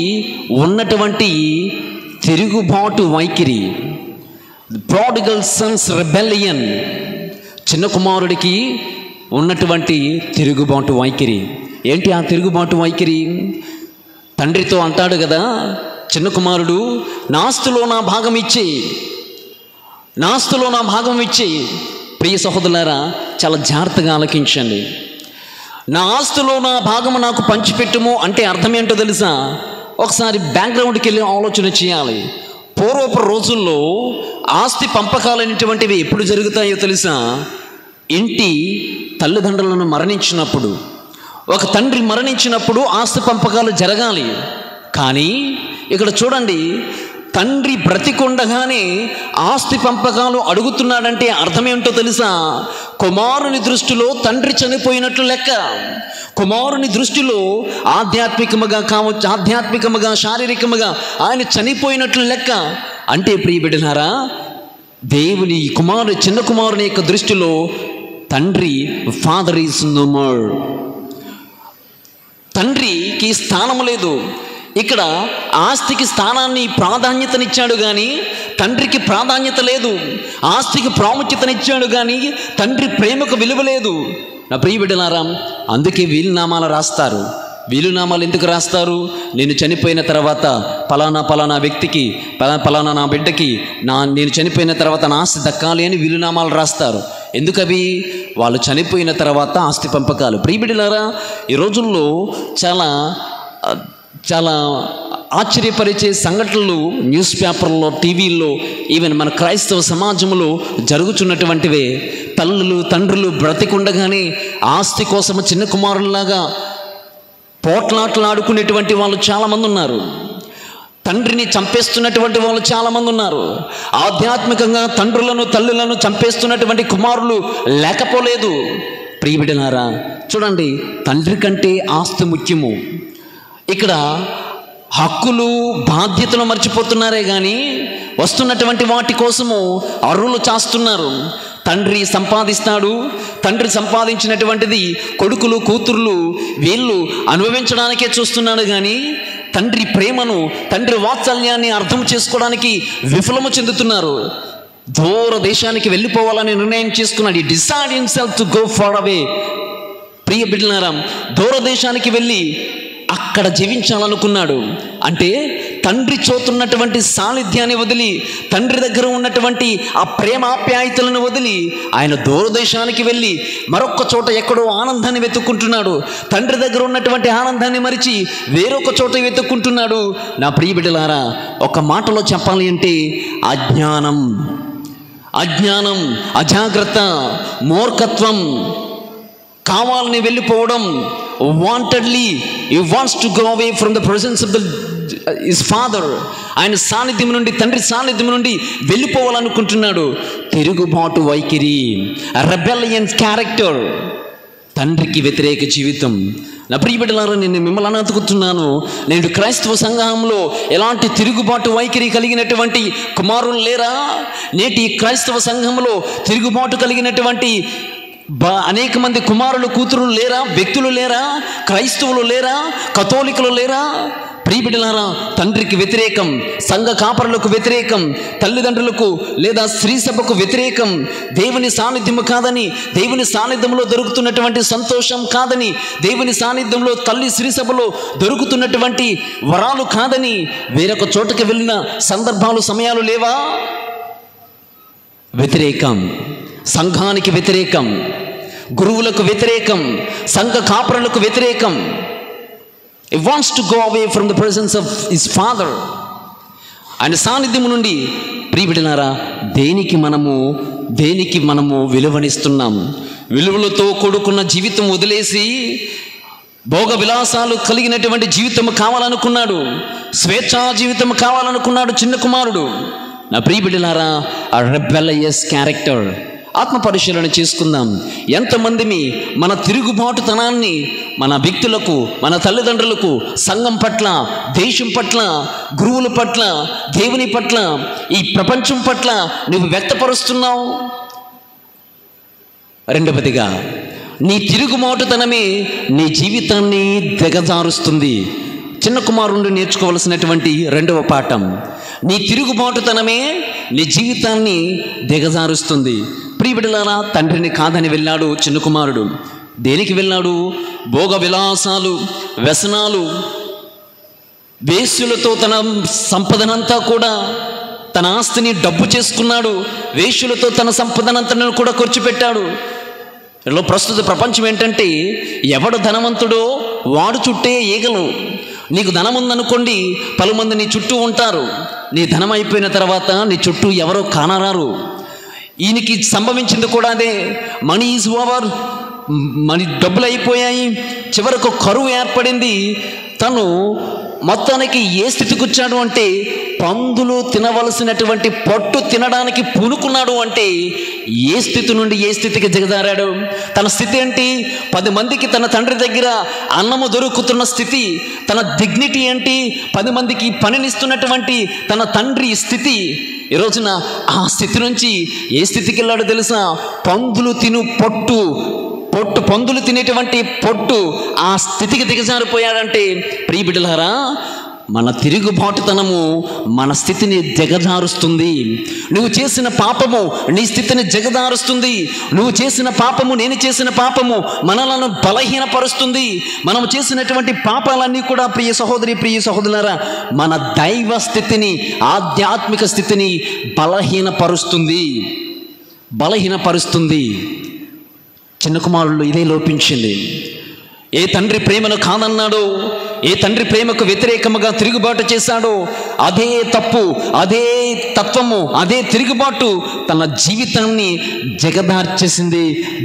S1: ఉన్నటువంటి తిరుగుబాటు వైఖరి, ప్రాడిగల్ సన్స్ రెబెలియన్, చిన్న కుమారుడికి ఉన్నటువంటి తిరుగుబాటు వైఖరి. ఏంటి ఆ తిరుగుబాటు వైఖరి? తండ్రితో అంటాడు కదా చిన్న కుమారుడు, నా ఆస్తిలో నా భాగం ఇచ్చి, నా ఆస్తిలో నా భాగం ఇచ్చి. ప్రియ సహోదరులారా, చాలా జాగ్రత్తగా ఆలకించండి. నా ఆస్తిలో నా భాగము నాకు పంచిపెట్టుము అంటే అర్థం ఏంటో తెలుసా? ఒకసారి బ్యాక్గ్రౌండ్కి వెళ్ళి ఆలోచన చేయాలి. పూర్వపు రోజుల్లో ఆస్తి పంపకాలు అనేటువంటివి ఎప్పుడు జరుగుతాయో తెలుసా? ఇంటి తల్లిదండ్రులను మరణించినప్పుడు, ఒక తండ్రి మరణించినప్పుడు ఆస్తి పంపకాలు జరగాలి. కానీ ఇక్కడ చూడండి, తండ్రి బ్రతికుండగానే ఆస్తి పంపకాలు అడుగుతున్నాడంటే అర్థం ఏంటో తెలుసా? కుమారుని దృష్టిలో తండ్రి చనిపోయినట్లు లెక్క. కుమారుని దృష్టిలో ఆధ్యాత్మికముగా కావచ్చు, ఆధ్యాత్మికముగా శారీరకముగా ఆయన చనిపోయినట్లు లెక్క. అంటే ప్రియ బిడ్డలారా, దేవుని చిన్న కుమారుని యొక్క దృష్టిలో తండ్రి, ఫాదర్ ఈజ్ నో మోర్, తండ్రికి స్థానం లేదు. ఇక్కడ ఆస్తికి స్థానాన్ని ప్రాధాన్యతనిచ్చాడు కానీ తండ్రికి ప్రాధాన్యత లేదు. ఆస్తికి ప్రాముఖ్యతనిచ్చాడు కానీ తండ్రి ప్రేమకు విలువ లేదు. నా ప్రియ బిడ్డలారా, అందుకే వీలునామాలు రాస్తారు. వీలునామాలు ఎందుకు రాస్తారు? నేను చనిపోయిన తర్వాత పలానా పలానా వ్యక్తికి, పలానా నా బిడ్డకి నేను చనిపోయిన తర్వాత నా ఆస్తి దక్కాలి అని వీలునామాలు రాస్తారు. ఎందుకవి? వాళ్ళు చనిపోయిన తర్వాత ఆస్తి పంపకాలు. ప్రియ బిడ్డలారా, ఈ రోజుల్లో చాలా చాలా ఆశ్చర్యపరిచే సంఘటనలు న్యూస్ పేపర్లో, టీవీల్లో, ఈవెన్ మన క్రైస్తవ సమాజంలో జరుగుతున్నటువంటివే. తల్లులు తండ్రులు బ్రతికుండగానే ఆస్తి కోసం చిన్న కుమారుల్లాగా పోట్లాట్లు ఆడుకునేటువంటి వాళ్ళు చాలామంది ఉన్నారు. తండ్రిని చంపేస్తున్నటువంటి వాళ్ళు చాలామంది ఉన్నారు. ఆధ్యాత్మికంగా తండ్రులను తల్లులను చంపేస్తున్నటువంటి కుమారులు లేకపోలేదు. ప్రియ బిడ్డలారా, చూడండి, తండ్రి కంటే ఆస్తి ముఖ్యము. ఇక్కడ హక్కులు బాధ్యతలు మర్చిపోతున్నారే కానీ వస్తున్నటువంటి వాటి కోసము అర్రులు చాస్తున్నారు. తండ్రి సంపాదిస్తాడు, తండ్రి సంపాదించినటువంటిది కొడుకులు కూతుర్లు వీళ్ళు అనుభవించడానికే చూస్తున్నాడు కానీ తండ్రి ప్రేమను, తండ్రి వాత్సల్యాన్ని అర్థం చేసుకోవడానికి విఫలము చెందుతున్నారు. దూర దేశానికి వెళ్ళిపోవాలని నిర్ణయం చేసుకున్నాడు. ఈ decide himself to go far away. ప్రియ బిడ్డలారా, దూరదేశానికి వెళ్ళి అక్కడ జీవించాలనుకున్నాడు. అంటే తండ్రి చోతున్నటువంటి సాన్నిధ్యాన్ని వదిలి, తండ్రి దగ్గర ఉన్నటువంటి ఆ ప్రేమాప్యాయతలను వదిలి ఆయన దూరదేశానికి వెళ్ళి మరొక చోట ఎక్కడో ఆనందాన్ని వెతుక్కుంటున్నాడు. తండ్రి దగ్గర ఉన్నటువంటి ఆనందాన్ని మరిచి వేరొక చోట వెతుక్కుంటున్నాడు. నా ప్రియ బిడ్డలారా, ఒక మాటలో చెప్పాలి అంటే అజ్ఞానం, అజాగ్రత్త, మూర్ఖత్వం, కావాలని వెళ్ళిపోవడం. Wantedly he wants to go away from the presence of his father. ఆయన సాన్నిధ్యం నుండి, తండ్రి సాన్నిధ్యం నుండి వెళ్ళిపోవాలనుకుంటున్నాడు. తిరుగుబాటు వైఖరి, రెబెలియన్ క్యారెక్టర్, తండ్రికి వ్యతిరేక జీవితం. నా ప్రియ బిడ్డలారా, నేను మిమ్మల్ని అతుకుతున్నాను, నేను క్రైస్తవ సంఘంలో ఎలాంటి తిరుగుబాటు వైఖరి కలిగినటువంటి కుమారులు లేరా? నేటి క్రైస్తవ సంఘంలో తిరుగుబాటు కలిగినటువంటి అనేక మంది కుమారులు కూతురులు లేరా? వ్యక్తులు లేరా? క్రైస్తవులు లేరా? కథోలికులు లేరా? ప్రియ బిడ్డలారా, తండ్రికి వ్యతిరేకం, సంఘ కాపరులకు వ్యతిరేకం, తల్లిదండ్రులకు లేదా స్త్రీ సభకు వ్యతిరేకం, దేవుని సాన్నిధ్యము కాదని, దేవుని సాన్నిధ్యంలో దొరుకుతున్నటువంటి సంతోషం కాదని, దేవుని సాన్నిధ్యంలో తల్లి స్త్రీ సభలో దొరుకుతున్నటువంటి వరాలు కాదని వేరొక చోటకి వెళ్ళిన సందర్భాలు, సమయాలు లేవా? వ్యతిరేకం, సంఘానికి వ్యతిరేకం, గురువులకు వ్యతిరేకం, సంఘ కాపరులకు వ్యతిరేకం. He wants to go away from the presence of his father. ఆయన సాన్నిధ్యం నుండి. ప్రియ బిడ్డలారా, దేనికి మనము విలువనిస్తున్నాం? విలువలతో కూడుకున్న జీవితం వదిలేసి భోగ విలాసాలు కలిగినటువంటి జీవితం కావాలనుకున్నాడు, స్వేచ్ఛా జీవితం కావాలనుకున్నాడు చిన్న కుమారుడు. నా ప్రియ బిడ్డలారా, ఆ రెబెలియస్ క్యారెక్టర్ ఆత్మ పరిశీలన చేసుకుందాం. ఎంతమంది మన తిరుగుబాటుతనాన్ని మన వ్యక్తులకు, మన తల్లిదండ్రులకు, సంఘం పట్ల, దేశం పట్ల, గురువుల పట్ల, దేవుని పట్ల, ఈ ప్రపంచం పట్ల నువ్వు వ్యక్తపరుస్తున్నావు? రెండవదిగా, నీ తిరుగుబాటుతనమే నీ జీవితాన్ని దిగజారుస్తుంది. చిన్న కుమారుడు నేర్చుకోవలసినటువంటి రెండవ పాఠం, నీ తిరుగుబాటుతనమే నీ జీవితాన్ని దిగజారుస్తుంది. ప్రియబిడ్డలారా, తండ్రిని కాదని వెళ్ళాడు చిన్న కుమారుడు. దేనికి వెళ్ళాడు? భోగ విలాసాలు, వ్యసనాలు, వేశ్యులతో తన సంపదనంతా కూడా, తన ఆస్తిని డబ్బు చేసుకున్నాడు. వేశ్యులతో తన సంపదనంతా కూడా ఖర్చు పెట్టాడు. ఇలా ప్రస్తుత ప్రపంచం ఏంటంటే, ఎవడు ధనవంతుడో వాడు చుట్టే ఈగలు. నీకు ధనం ఉందనుకోండి, పలుమంది నీ చుట్టూ ఉంటారు. నీ ధనం అయిపోయిన తర్వాత నీ చుట్టూ ఎవరో కానరారు. ఈయనకి సంభవించింది కూడా అదే. మనీ ఈజ్ ఓవర్, మనీ డబ్బులు అయిపోయాయి. చివరకు కరువు ఏర్పడింది. తను మొత్తానికి ఏ స్థితికి వచ్చాడు అంటే, పందులు తినవలసినటువంటి పొట్టు తినడానికి పూనుకున్నాడు. అంటే ఏ స్థితి నుండి ఏ స్థితికి దిగజారాడు? తన స్థితి ఏంటి? 10 మందికి తన తండ్రి దగ్గర అన్నము దొరుకుతున్న స్థితి. తన డిగ్నిటీ ఏంటి? 10 మందికి పనినిస్తున్నటువంటి తన తండ్రి స్థితి. ఈ రోజున ఆ స్థితి నుంచి ఏ స్థితికి వెళ్ళాడో తెలుసా? పందులు తిను పొట్టు, పందులు తినేటువంటి పొట్టు, ఆ స్థితికి దిగజారిపోయాడంటే, ప్రియ బిడ్డలారా, మన తిరుగుబాటుతనము మన స్థితిని దిగజారుస్తుంది. నువ్వు చేసిన పాపము నీ స్థితిని దిగజారుస్తుంది. నువ్వు చేసిన పాపము, నేను చేసిన పాపము మనలను బలహీనపరుస్తుంది. మనం చేసినటువంటి పాపాలన్నీ కూడా ప్రియ సహోదరి, ప్రియ సహోదరులారా, మన దైవ స్థితిని, ఆధ్యాత్మిక స్థితిని బలహీనపరుస్తుంది. చిన్న కుమారుడు ఇదే లోపించింది. ఏ తండ్రి ప్రేమను కాదన్నాడో, ఏ తండ్రి ప్రేమకు వ్యతిరేకముగా తిరుగుబాటు చేశాడో, అదే తప్పు, అదే తత్వము, అదే తిరుగుబాటు తన జీవితాన్ని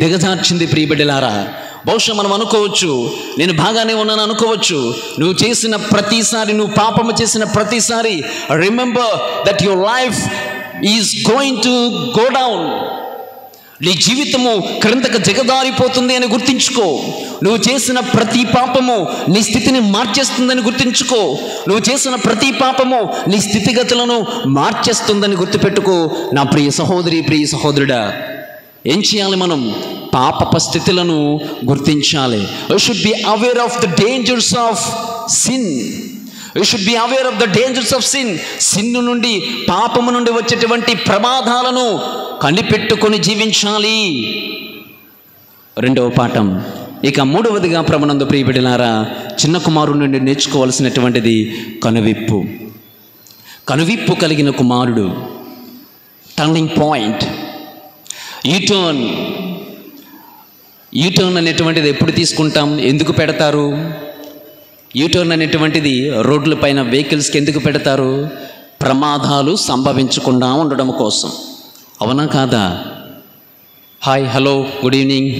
S1: దిగజార్చింది. ప్రియబిడ్డలారా, బహుశా మనం అనుకోవచ్చు, నేను బాగానే ఉన్నాను అనుకోవచ్చు. నువ్వు చేసిన ప్రతిసారి, నువ్వు పాపము చేసిన ప్రతిసారి, remember that your life is going to go down. నీ జీవితము క్రిందకు దిగజారిపోతుంది అని గుర్తించుకో. నువ్వు చేసిన ప్రతి పాపము నీ స్థితిని మార్చేస్తుందని గుర్తించుకో. నువ్వు చేసిన ప్రతి పాపము నీ స్థితిగతులను మార్చేస్తుందని గుర్తుపెట్టుకో. నా ప్రియ సహోదరి, ప్రియ సహోదరుడా, ఏం చేయాలి? మనం పాపపు స్థితులను గుర్తించాలి. You should be aware of the dangers of sin. You should be aware of the dangers of sin. Sin నుండి, పాపము నుండి వచ్చేటువంటి ప్రమాదాలను కనిపెట్టుకొని జీవించాలి. రెండవ పాఠం. ఇక మూడవదిగా ప్రభునందు ప్రియబిడ్డలారా, చిన్న కుమారుడి నుండి నేర్చుకోవాల్సినటువంటిది కనువిప్పు కలిగిన కుమారుడు. టర్నింగ్ పాయింట్, యూటర్న్ అనేటువంటిది ఎప్పుడు తీసుకుంటాం? ఎందుకు పెడతారు? యూటర్న్ అనేటువంటిది రోడ్ల పైన వెహికల్స్కి ఎందుకు పెడతారు? ప్రమాదాలు సంభవించకుండా ఉండడం కోసం. అవునా కాదా? Hi, hello, good evening,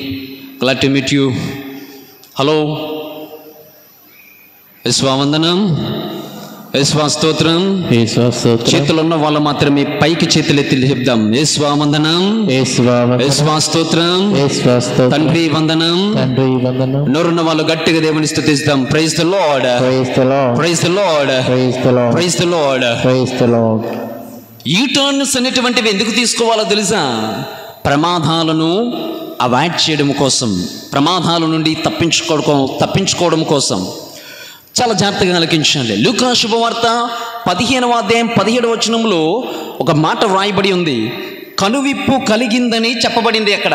S1: glad to meet you. Hello, విశ్వావందనం, విశ్వాస్తోత్రం. చేతులు ఉన్న వాళ్ళు మాత్రమే పైకి చేతులు ఎత్తి చెప్దాం. విశ్వావందనం, విశ్వాస్తోత్రం, తండ్రి వందనం. నోరున్న వాళ్ళు గట్టిగా దేవుని స్తుతిస్తాం. Praise the lord, praise the lord, praise the lord. U turns అనేటువంటివి ఎందుకు తీసుకోవాలో తెలుసా? ప్రమాదాలను అవాయిడ్ చేయడం కోసం, ప్రమాదాల నుండి తప్పించుకోవడం కోసం. చాలా జాగ్రత్తగా ఆలకించండి. లూకా శుభవార్త 15వ అధ్యాయం 17వ వచనంలో ఒక మాట వ్రాయబడి ఉంది. కనువిప్పు కలిగిందని చెప్పబడింది. అక్కడ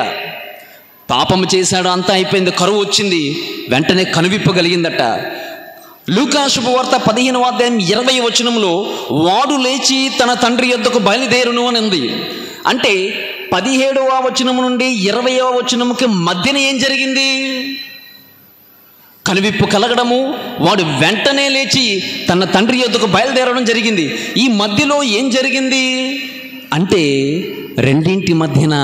S1: పాపము చేశాడు, అంతా అయిపోయింది, కరువు వచ్చింది, వెంటనే కనువిప్పు కలిగిందట. లూకా శుభవార్త 15వ అధ్యాయం 20వ వచనంలో వాడు లేచి తన తండ్రి యొద్దకు బయలుదేరును అని ఉంది. అంటే 17వ వచనం నుండి 20వ వచనంకి మధ్యన ఏం జరిగింది? కనువిప్పు కలగడము, వాడు వెంటనే లేచి తన తండ్రి యొద్దకు బయలుదేరడం జరిగింది. ఈ మధ్యలో ఏం జరిగింది అంటే, రెండింటి మధ్యన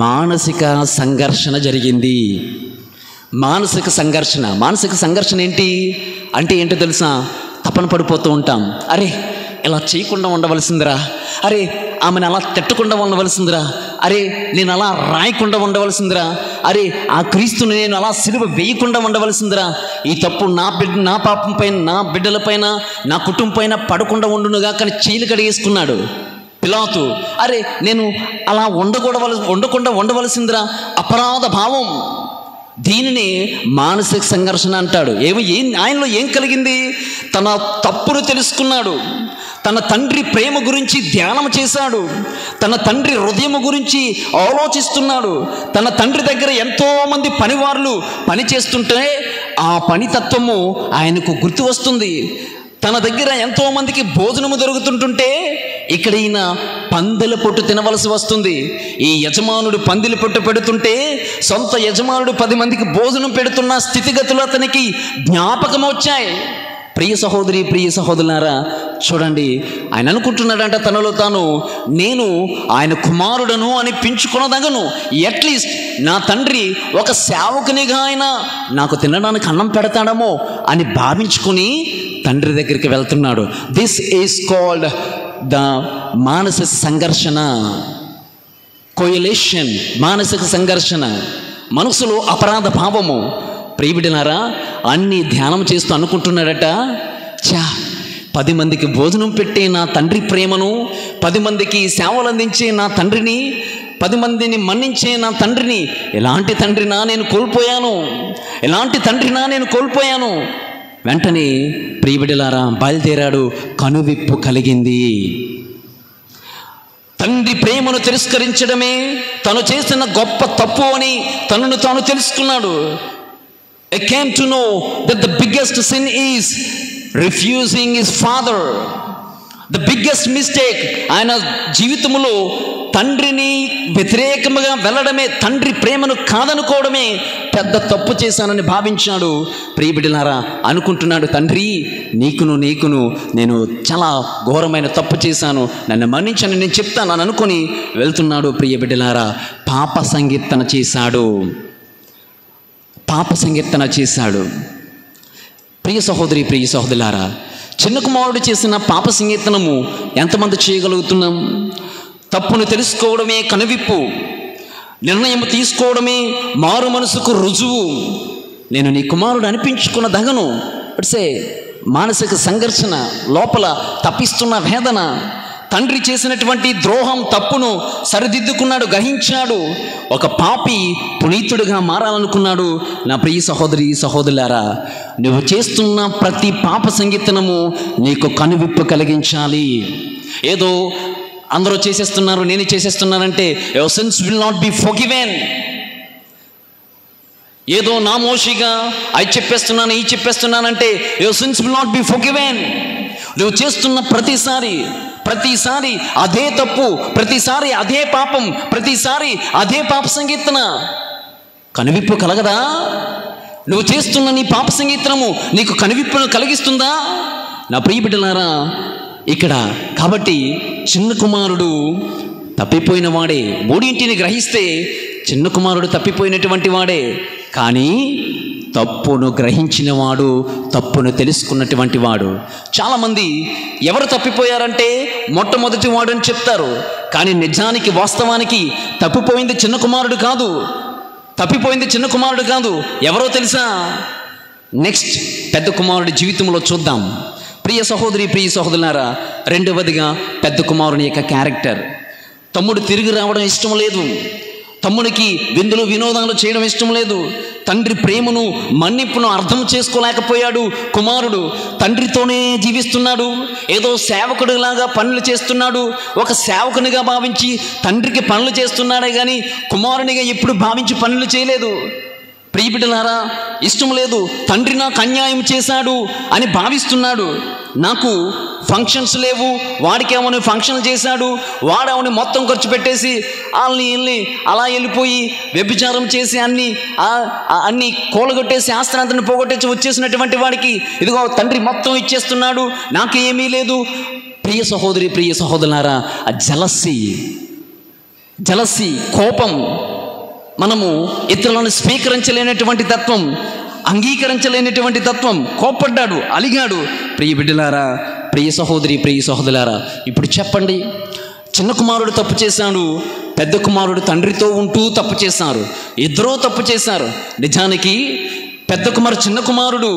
S1: మానసిక సంఘర్షణ జరిగింది. మానసిక సంఘర్షణ ఏంటి అంటే ఏంటో తెలుసా? తపన పడిపోతూ ఉంటాం. అరే, ఇలా చేయకుండా ఉండవలసిందిరా, అరే ఆమెను అలా తిట్టకుండా ఉండవలసిందిరా, అరే నేను అలా రాయకుండా ఉండవలసిందిరా, అరే ఆ క్రీస్తుని నేను అలా సిలువ వేయకుండా ఉండవలసిందిరా, ఈ తప్పు నా పాపం పైన, నా బిడ్డల పైన, నా కుటుంబం పైన పడకుండా ఉండునుగా. కానీ చీలు కడిగేసుకున్నాడు పిలాతు. అరే నేను అలా ఉండకుండా ఉండవలసిందిరా. అపరాధ భావం, దీనిని మానసిక సంఘర్షణ అంటాడు. ఆయనలో ఏం కలిగింది? తన తప్పును తెలుసుకున్నాడు, తన తండ్రి ప్రేమ గురించి ధ్యానం చేశాడు, తన తండ్రి హృదయం గురించి ఆలోచిస్తున్నాడు. తన తండ్రి దగ్గర ఎంతోమంది పనివారులు పని చేస్తుంటే ఆ పనితత్వము ఆయనకు గుర్తు వస్తుంది. తన దగ్గర ఎంతోమందికి భోజనము దొరుకుతుంటుంటే ఇక్కడ ఈయన పందెల పొట్టు తినవలసి వస్తుంది. ఈ యజమానుడు పందిల పొట్టు పెడుతుంటే సొంత యజమానుడు 10 మందికి భోజనం పెడుతున్న స్థితిగతులు అతనికి జ్ఞాపకం వచ్చాయి. ప్రియ సహోదరి, ప్రియ సహోదరులారా, చూడండి, ఆయన అనుకుంటున్నాడంట తనలో తాను, నేను ఆయన కుమారుడను అని పించుకొనదగను. అట్లీస్ట్ నా తండ్రి ఒక సేవకునిగా ఆయన నాకు తినడానికి అన్నం పెడతాడేమో అని భావించుకొని తండ్రి దగ్గరికి వెళ్తున్నాడు. దిస్ ఈజ్ కాల్డ్ ద మానసిక సంఘర్షణ, కోయలేషన్, మానసిక సంఘర్షణ, మనసులో అపరాధ భావము. ప్రియబిడ్డలారా, అన్ని ధ్యానం చేస్తూ అనుకుంటున్నాడట, 10 మందికి భోజనం పెట్టే నా తండ్రి ప్రేమను, 10 మందికి సేవలు అందించే నా తండ్రిని, 10 మందిని మన్నించే నా తండ్రిని, ఎలాంటి తండ్రినా నేను కోల్పోయాను, ఎలాంటి తండ్రినా నేను కోల్పోయాను. వెంటనే ప్రియబిడ్డలారా బయలుదేరాడు. కనువిప్పు కలిగింది. తండ్రి ప్రేమను తిరస్కరించడమే తను చేసిన గొప్ప తప్పు అని తనను తాను తెలుసుకున్నాడు. I came to know that the biggest sin is refusing his father. The biggest mistake, ఆయన జీవితంలో తండ్రిని వ్యతిరేకంగా వెళ్ళడమే, తండ్రి ప్రేమను కాదనుకోవడమే పెద్ద తప్పు చేశానని భావించాడు. ప్రియబిడ్డలారా, అనుకుంటున్నాడు, తండ్రి నీకును నేను చాలా ఘోరమైన తప్పు చేశాను, నన్ను మన్నించని నేను చెప్తాను అని అనుకుని వెళ్తున్నాడు. ప్రియబిడ్డలారా, పాప సంకీర్తన చేశాడు. ప్రియ సహోదరి, ప్రియ సహోదరులారా, చిన్న కుమారుడు చేసిన పాప సంకీర్తనము ఎంతమంది చేయగలుగుతున్నాం? తప్పును తెలుసుకోవడమే కనువిప్పు, నిర్ణయం తీసుకోవడమే మారు మనసుకు రుజువు. నేను నీ కుమారుడు అనిపించుకున్న దగను. ఇట్స్ ఏ మానసిక సంఘర్షణ, లోపల తప్పిస్తున్న వేదన. తండ్రి చేసినటువంటి ద్రోహం, తప్పును సరిదిద్దుకున్నాడు, గ్రహించాడు. ఒక పాపి పునీతుడిగా మారాలనుకున్నాడు. నా ప్రియ సహోదరి సహోదరులారా, నువ్వు చేస్తున్న ప్రతి పాప సంకీర్తనము నీకు కనువిప్పు కలిగించాలి. ఏదో అందరూ చేసేస్తున్నారు, నేను చేసేస్తున్నానంటే your sins will not be forgiven. ఏదో నామోషిగా అవి చెప్పేస్తున్నాను, ఈ చెప్పేస్తున్నానంటే your sins will not be forgiven. నువ్వు చేస్తున్న ప్రతిసారి అదే తప్పు, ప్రతిసారి అదే పాపం, ప్రతిసారి అదే పాప సంకీర్తన. కనువిప్పు కలగదా? నువ్వు చేస్తున్న నీ పాప సంకీర్తనము నీకు కనువిప్పును కలిగిస్తుందా? నా ప్రియ బిడ్డలారా, ఇక్కడ కాబట్టి చిన్న కుమారుడు తప్పిపోయిన వాడే. మూడింటిని గ్రహిస్తే చిన్న కుమారుడు తప్పిపోయినటువంటి వాడే. కానీ తప్పును గ్రహించిన వాడు, తప్పును తెలుసుకున్నటువంటి వాడు. చాలామంది ఎవరు తప్పిపోయారంటే మొట్టమొదటి వాడు అని చెప్తారు. కానీ నిజానికి, వాస్తవానికి తప్పిపోయింది చిన్న కుమారుడు కాదు. ఎవరో తెలుసా? నెక్స్ట్ పెద్ద కుమారుడి జీవితంలో చూద్దాం. ప్రియ సహోదరి, ప్రియ సహోదరులారా, రెండవదిగా పెద్ద కుమారుని యొక్క క్యారెక్టర్. తమ్ముడు తిరిగి రావడం ఇష్టం లేదు, తమ్ముడికి విందులు వినోదాలు చేయడం ఇష్టం లేదు, తండ్రి ప్రేమను మన్నింపును అర్థం చేసుకోలేకపోయాడు. కుమారుడు తండ్రితోనే జీవిస్తున్నాడు, ఏదో సేవకుడిలాగా పనులు చేస్తున్నాడు. ఒక సేవకునిగా భావించి తండ్రికి పనులు చేస్తున్నాడే కానీ కుమారునిగా ఎప్పుడు భావించి పనులు చేయలేదు. ప్రియబిడ్డలారా, ఇష్టం లేదు, తండ్రి నాకు అన్యాయం చేశాడు అని భావిస్తున్నాడు. నాకు ఫంక్షన్స్ లేవు, వాడికేమని ఫంక్షన్ చేశాడు, వాడేమని మొత్తం ఖర్చు పెట్టేసి వాళ్ళని అలా వెళ్ళిపోయి వ్యభిచారం చేసి అన్ని కూలగొట్టేసి ఆస్తిని పోగొట్టేసి వచ్చేసినటువంటి వాడికి ఇదిగో తండ్రి మొత్తం ఇచ్చేస్తున్నాడు, నాకు ఏమీ లేదు. ప్రియ సహోదరి, ప్రియ సహోదరులారా, ఆ జలసి కోపం, మనము ఇతరులను స్వీకరించలేనటువంటి తత్వం, అంగీకరించలేనటువంటి తత్వం. కోపడ్డాడు, అలిగాడు. ప్రియ బిడ్డలారా, ప్రియ సహోదరి, ప్రియ సహోదరులారా, ఇప్పుడు చెప్పండి, చిన్న కుమారుడు తప్పు చేశాడు, పెద్ద కుమారుడు తండ్రితో ఉంటూ తప్పు చేశారు. ఇద్దరూ తప్పు చేశారు. నిజానికి పెద్ద కుమారుడు చిన్న కుమారుడు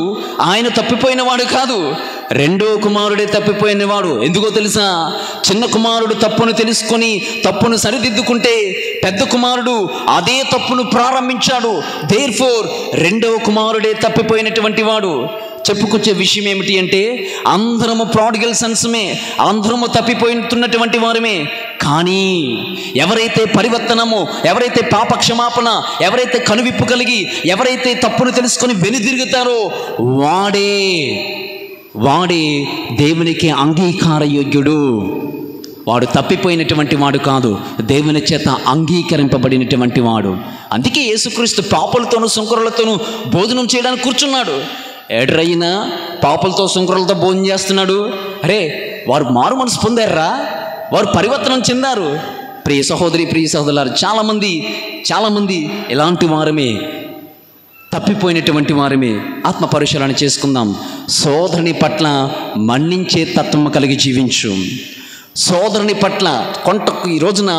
S1: ఆయన తప్పిపోయిన వాడు కాదు, రెండో కుమారుడే తప్పిపోయినవాడు. ఎందుకో తెలుసా? చిన్న కుమారుడు తప్పును తెలుసుకొని తప్పును సరిదిద్దుకుంటే పెద్ద కుమారుడు అదే తప్పును ప్రారంభించాడు. దేర్ఫోర్ రెండవ కుమారుడే తప్పిపోయినటువంటి వాడు. చెప్పుకొచ్చే విషయం ఏమిటి అంటే, అందరము ప్రాడిగల్ సన్స్మే, అందరము తప్పిపోతున్నటువంటి వారమే. కానీ ఎవరైతే పరివర్తనము, ఎవరైతే పాప క్షమాపణ, ఎవరైతే కనువిప్పు కలిగి, ఎవరైతే తప్పును తెలుసుకొని వెనుదిరుగుతారో వాడే దేవునికి అంగీకారయోగ్యుడు. వాడు తప్పిపోయినటువంటి వాడు కాదు, దేవుని చేత అంగీకరింపబడినటువంటి వాడు. అందుకే యేసుక్రీస్తు పాపులతోనూ సుంకరులతోనూ భోజనం చేయడానికి కూర్చున్నాడు. ఎడరైనా పాపులతో సుంకరులతో భోజనం చేస్తున్నాడు. అరే, వారు మారు మనసు పొందారా, వారు పరివర్తనం చెందారు. ప్రియ సహోదరి, ప్రియ సహోదరులారు, చాలామంది ఇలాంటి వారమే, తప్పిపోయినటువంటి వారమే. ఆత్మ పరిశీలన చేసుకుందాం. సోదరుని పట్ల మన్నించే తత్వం కలిగి జీవించు. సోదరుని పట్ల ఈ రోజున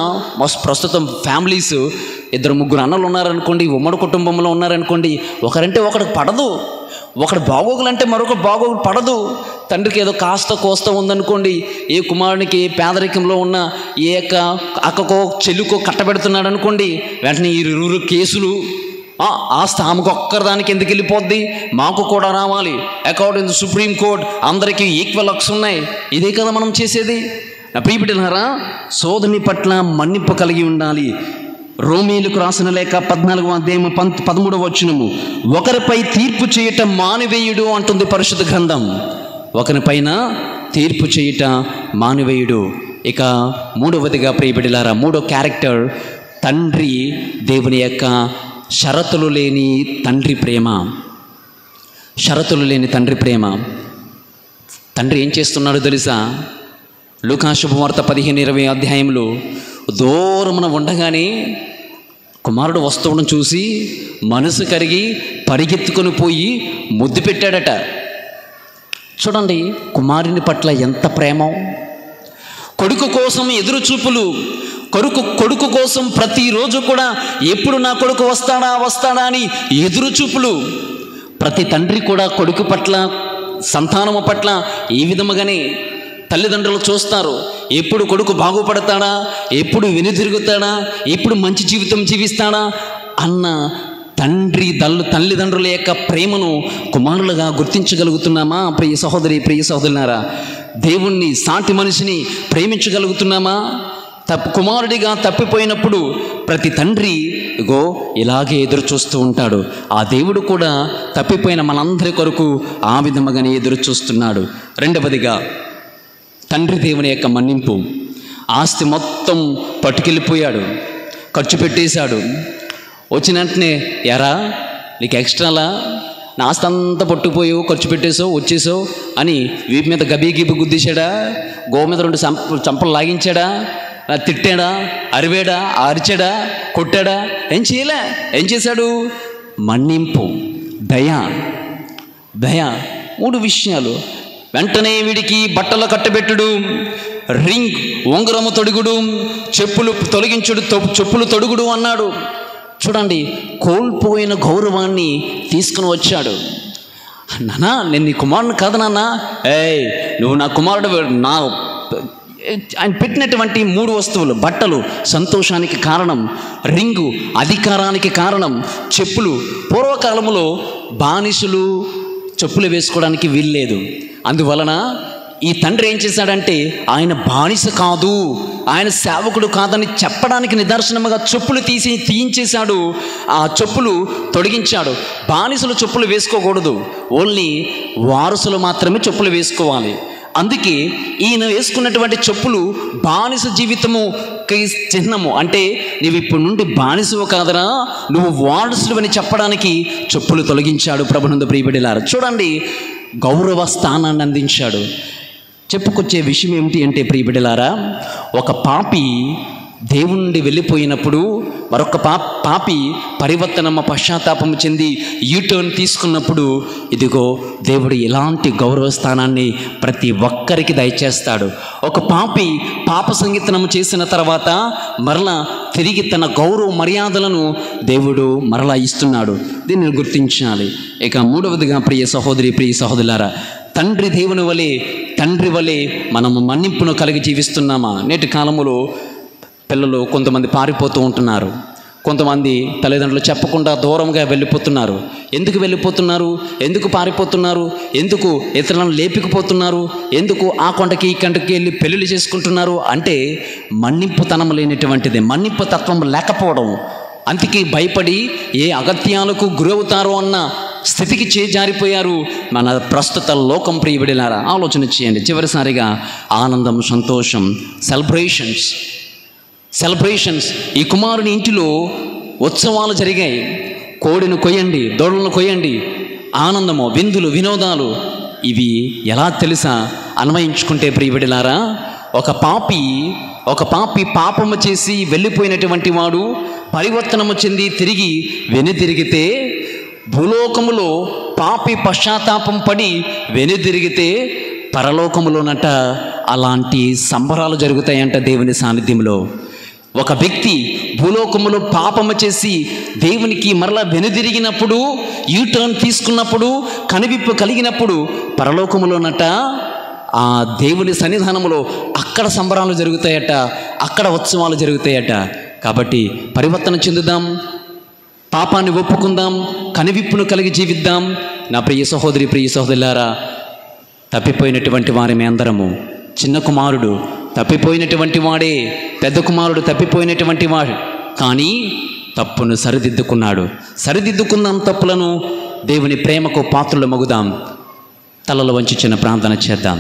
S1: ప్రస్తుతం ఫ్యామిలీస్ 2-3 అన్నలు ఉన్నారనుకోండి, ఉమ్మడి కుటుంబంలో ఉన్నారనుకోండి, ఒకరంటే ఒకరికి పడదు, ఒకడు బాగోగులంటే మరొక బాగోగులు పడదు. తండ్రికి ఏదో కాస్త కోస్త ఉందనుకోండి, ఏ కుమారునికి పేదరికంలో ఉన్న ఏ అక్కకో చెల్లుకో కట్టబెడుతున్నాడు అనుకోండి, వెంటనే ఈ 2 కేసులు, ఆస్తి ఆమెకు ఒక్కరిదానికి ఎందుకు వెళ్ళిపోద్ది, మాకు కూడా రావాలి, అకార్డింగ్ టు సుప్రీం కోర్ట్ అందరికీ ఈక్వల్ హక్స్ ఉన్నాయి. ఇదే కదా మనం చేసేది. నా ప్రియ బిడ్డలారా, సోదరుని పట్ల మన్నింపు కలిగి ఉండాలి. రోమీయులకు రాసిన లేఖ 14వ అధ్యాయం 13వ వచనము, ఒకరిపై తీర్పు చేయటం మానివేయుడు అంటుంది పరిశుద్ధ గ్రంథం. ఒకరిపైన తీర్పు చేయట మానివేయుడు. ఇక 3వదిగా ప్రియ బిడ్డలారా, 3వ క్యారెక్టర్ తండ్రి, దేవుని యొక్క షరతులు లేని తండ్రి ప్రేమ. షరతులు లేని తండ్రి ప్రేమ. తండ్రి ఏం చేస్తున్నాడో తెలుసా? లూకా శుభవార్త 15-20 అధ్యాయంలో దూరమున ఉండగానే కుమారుడు వస్తువును చూసి మనసు కరిగి పరిగెత్తుకొని పోయి ముద్దు పెట్టాడట. చూడండి, కుమారుని పట్ల ఎంత ప్రేమ. కొడుకు కోసం ఎదురు చూపులు, కొడుకు కోసం ప్రతిరోజు కూడా ఎప్పుడు నా కొడుకు వస్తాడా అని ఎదురు చూపులు. ప్రతి తండ్రి కూడా కొడుకు పట్ల, సంతానము పట్ల ఈ విధముగానే తల్లిదండ్రులు చూస్తారు. ఎప్పుడు కొడుకు బాగుపడతాడా, ఎప్పుడు వెనుదిరుగుతాడా, ఎప్పుడు మంచి జీవితం జీవిస్తాడా అన్న తల్లిదండ్రుల యొక్క ప్రేమను కుమారులుగా గుర్తించగలుగుతున్నామా? ప్రియ సహోదరి, ప్రియ సహోదరులారా, దేవుణ్ణి, సాటి మనిషిని ప్రేమించగలుగుతున్నామా? కుమారుడిగా తప్పిపోయినప్పుడు ప్రతి తండ్రి ఇగో ఇలాగే ఎదురు చూస్తూ ఉంటాడు. ఆ దేవుడు కూడా తప్పిపోయిన మనందరి కొరకు ఆ విధముగానే ఎదురు చూస్తున్నాడు. 2వదిగా తండ్రి దేవుని యొక్క మన్నింపు. ఆస్తి మొత్తం పట్టుకెళ్ళిపోయాడు, ఖర్చు పెట్టేశాడు. వచ్చిన వెంటనే, ఎరా నీకు ఎక్స్ట్రాలా, నా ఆస్తి అంతా పట్టుకుపోయావు, ఖర్చు పెట్టేసావు, వచ్చేసావు అని వీపు మీద గబీ గుద్దేశాడా? గో మీద 2 చంపలు లాగించాడా? తిట్టాడా? అరివాడా? అరిచాడా? కొట్టాడా? ఏం చేశాడు? మన్నింపు, దయ. 3 విషయాలు. వెంటనే వీడికి బట్టలు కట్టబెట్టుడు, రింగ్ ఉంగరము తొడుగుడు, చెప్పులు తొడుగుడు అన్నాడు. చూడండి, కోల్పోయిన గౌరవాన్ని తీసుకుని వచ్చాడు. నాన్న, నేను నీ కుమారుని కాదు నాన్న. నువ్వు నా కుమారుడు. ఆయన పెట్టినటువంటి 3 వస్తువులు, బట్టలు సంతోషానికి కారణం, రింగు అధికారానికి కారణం, చెప్పులు. పూర్వకాలంలో బానిసలు చెప్పులు వేసుకోవడానికి వీల్లేదు. అందువలన ఈ తండ్రి ఏం చేశాడంటే, ఆయన బానిస కాదు, ఆయన సేవకుడు కాదని చెప్పడానికి నిదర్శనముగా చెప్పులు తీయించేశాడు. ఆ చెప్పులు తొడిగించాడు. బానిసలు చెప్పులు వేసుకోకూడదు, ఓన్లీ వారసులు మాత్రమే చెప్పులు వేసుకోవాలి. అందుకే ఈయన వేసుకున్నటువంటి చెప్పులు బానిస జీవితము చిహ్నము. అంటే నువ్వు ఇప్పుడు నుండి బానిసవు కాదరా, నువ్వు వారసులు అని చెప్పడానికి చెప్పులు తొలగించాడు. ప్రభునందు ప్రియబిడ్డలారా, చూడండి, గౌరవ స్థానాన్ని అందించాడు. చెప్పుకొచ్చే విషయం ఏమిటి అంటే ప్రియబిడ్డలారా, ఒక పాపి దేవుని నుండి వెళ్ళిపోయినప్పుడు మరొక పాపి పరివర్తనమ పశ్చాత్తాపం చెంది యూటర్న్ తీసుకున్నప్పుడు, ఇదిగో దేవుడు ఇలాంటి గౌరవ స్థానాన్ని ప్రతి ఒక్కరికి దయచేస్తాడు. ఒక పాపి పాప సంగీతనము చేసిన తర్వాత మరలా తిరిగి తన గౌరవ మర్యాదలను దేవుడు మరలా ఇస్తున్నాడు. దీన్ని గుర్తించాలి. ఇక 3వదిగా ప్రియ సహోదరి, ప్రియ సహోదరులారా, తండ్రి దేవుని వలె, తండ్రి వలె మనము మన్నింపును కలిగి జీవిస్తున్నామా? నేటి కాలంలో పిల్లలు కొంతమంది పారిపోతూ ఉంటున్నారు, కొంతమంది తల్లిదండ్రులు చెప్పకుండా దూరంగా వెళ్ళిపోతున్నారు. ఎందుకు వెళ్ళిపోతున్నారు? ఎందుకు పారిపోతున్నారు? ఎందుకు ఇతరులను లేపికపోతున్నారు? ఎందుకు ఆ కొండకి ఈ కొండకి వెళ్ళి పెళ్ళిళ్ళు చేసుకుంటున్నారు? అంటే మన్నింపుతనం లేనటువంటిది, మన్నింపు తత్వం లేకపోవడం. అందుకే భయపడి ఏ అగత్యాలకు గురవుతారో అన్న స్థితికి చేజారిపోయారు మన ప్రస్తుత లోకం. ప్రియబడిలారా, ఆలోచన చేయండి. చివరిసారిగా ఆనందం, సంతోషం, సెలబ్రేషన్స్. ఈ కుమారుని ఇంటిలో ఉత్సవాలు జరిగాయి. కోడిని కొయ్యండి, దొడలను కొయ్యండి, ఆనందము, విందులు, వినోదాలు. ఇవి ఎలా తెలుసా అన్వయించుకుంటే ప్రియబడిలారా, ఒక పాపి పాపము చేసి వెళ్ళిపోయినటువంటి వాడు పరివర్తనము చెంది తిరిగి వెనుదిరిగితే, భూలోకములో పాపి పశ్చాత్తాపం పడి వెనుదిరిగితే పరలోకములోనట అలాంటి సంబరాలు జరుగుతాయంట దేవుని సాన్నిధ్యంలో. ఒక వ్యక్తి భూలోకములో పాపము చేసి దేవునికి మరలా వెనుదిరిగినప్పుడు, యూటర్న్ తీసుకున్నప్పుడు, కనువిప్పు కలిగినప్పుడు పరలోకములోనట ఆ దేవుని సన్నిధానములో అక్కడ సంబరాలు జరుగుతాయట, అక్కడ ఉత్సవాలు జరుగుతాయట. కాబట్టి పరివర్తన చెందుదాం, పాపాన్ని ఒప్పుకుందాం, కనువిప్పును కలిగి జీవిద్దాం. నా ప్రియ సహోదరి, ప్రియ సహోదరులారా, తప్పిపోయినటువంటి వారి అందరము. చిన్న కుమారుడు తప్పిపోయినటువంటి వాడే, పెద్ద కుమారుడు తప్పిపోయినటువంటి వాడు. కానీ తప్పును సరిదిద్దుకున్నాడు. సరిదిద్దుకుందాం తప్పులను. దేవుని ప్రేమకు పాత్రలు మగుదాం. తలలు వంచి చిన్న ప్రార్థన చేద్దాం.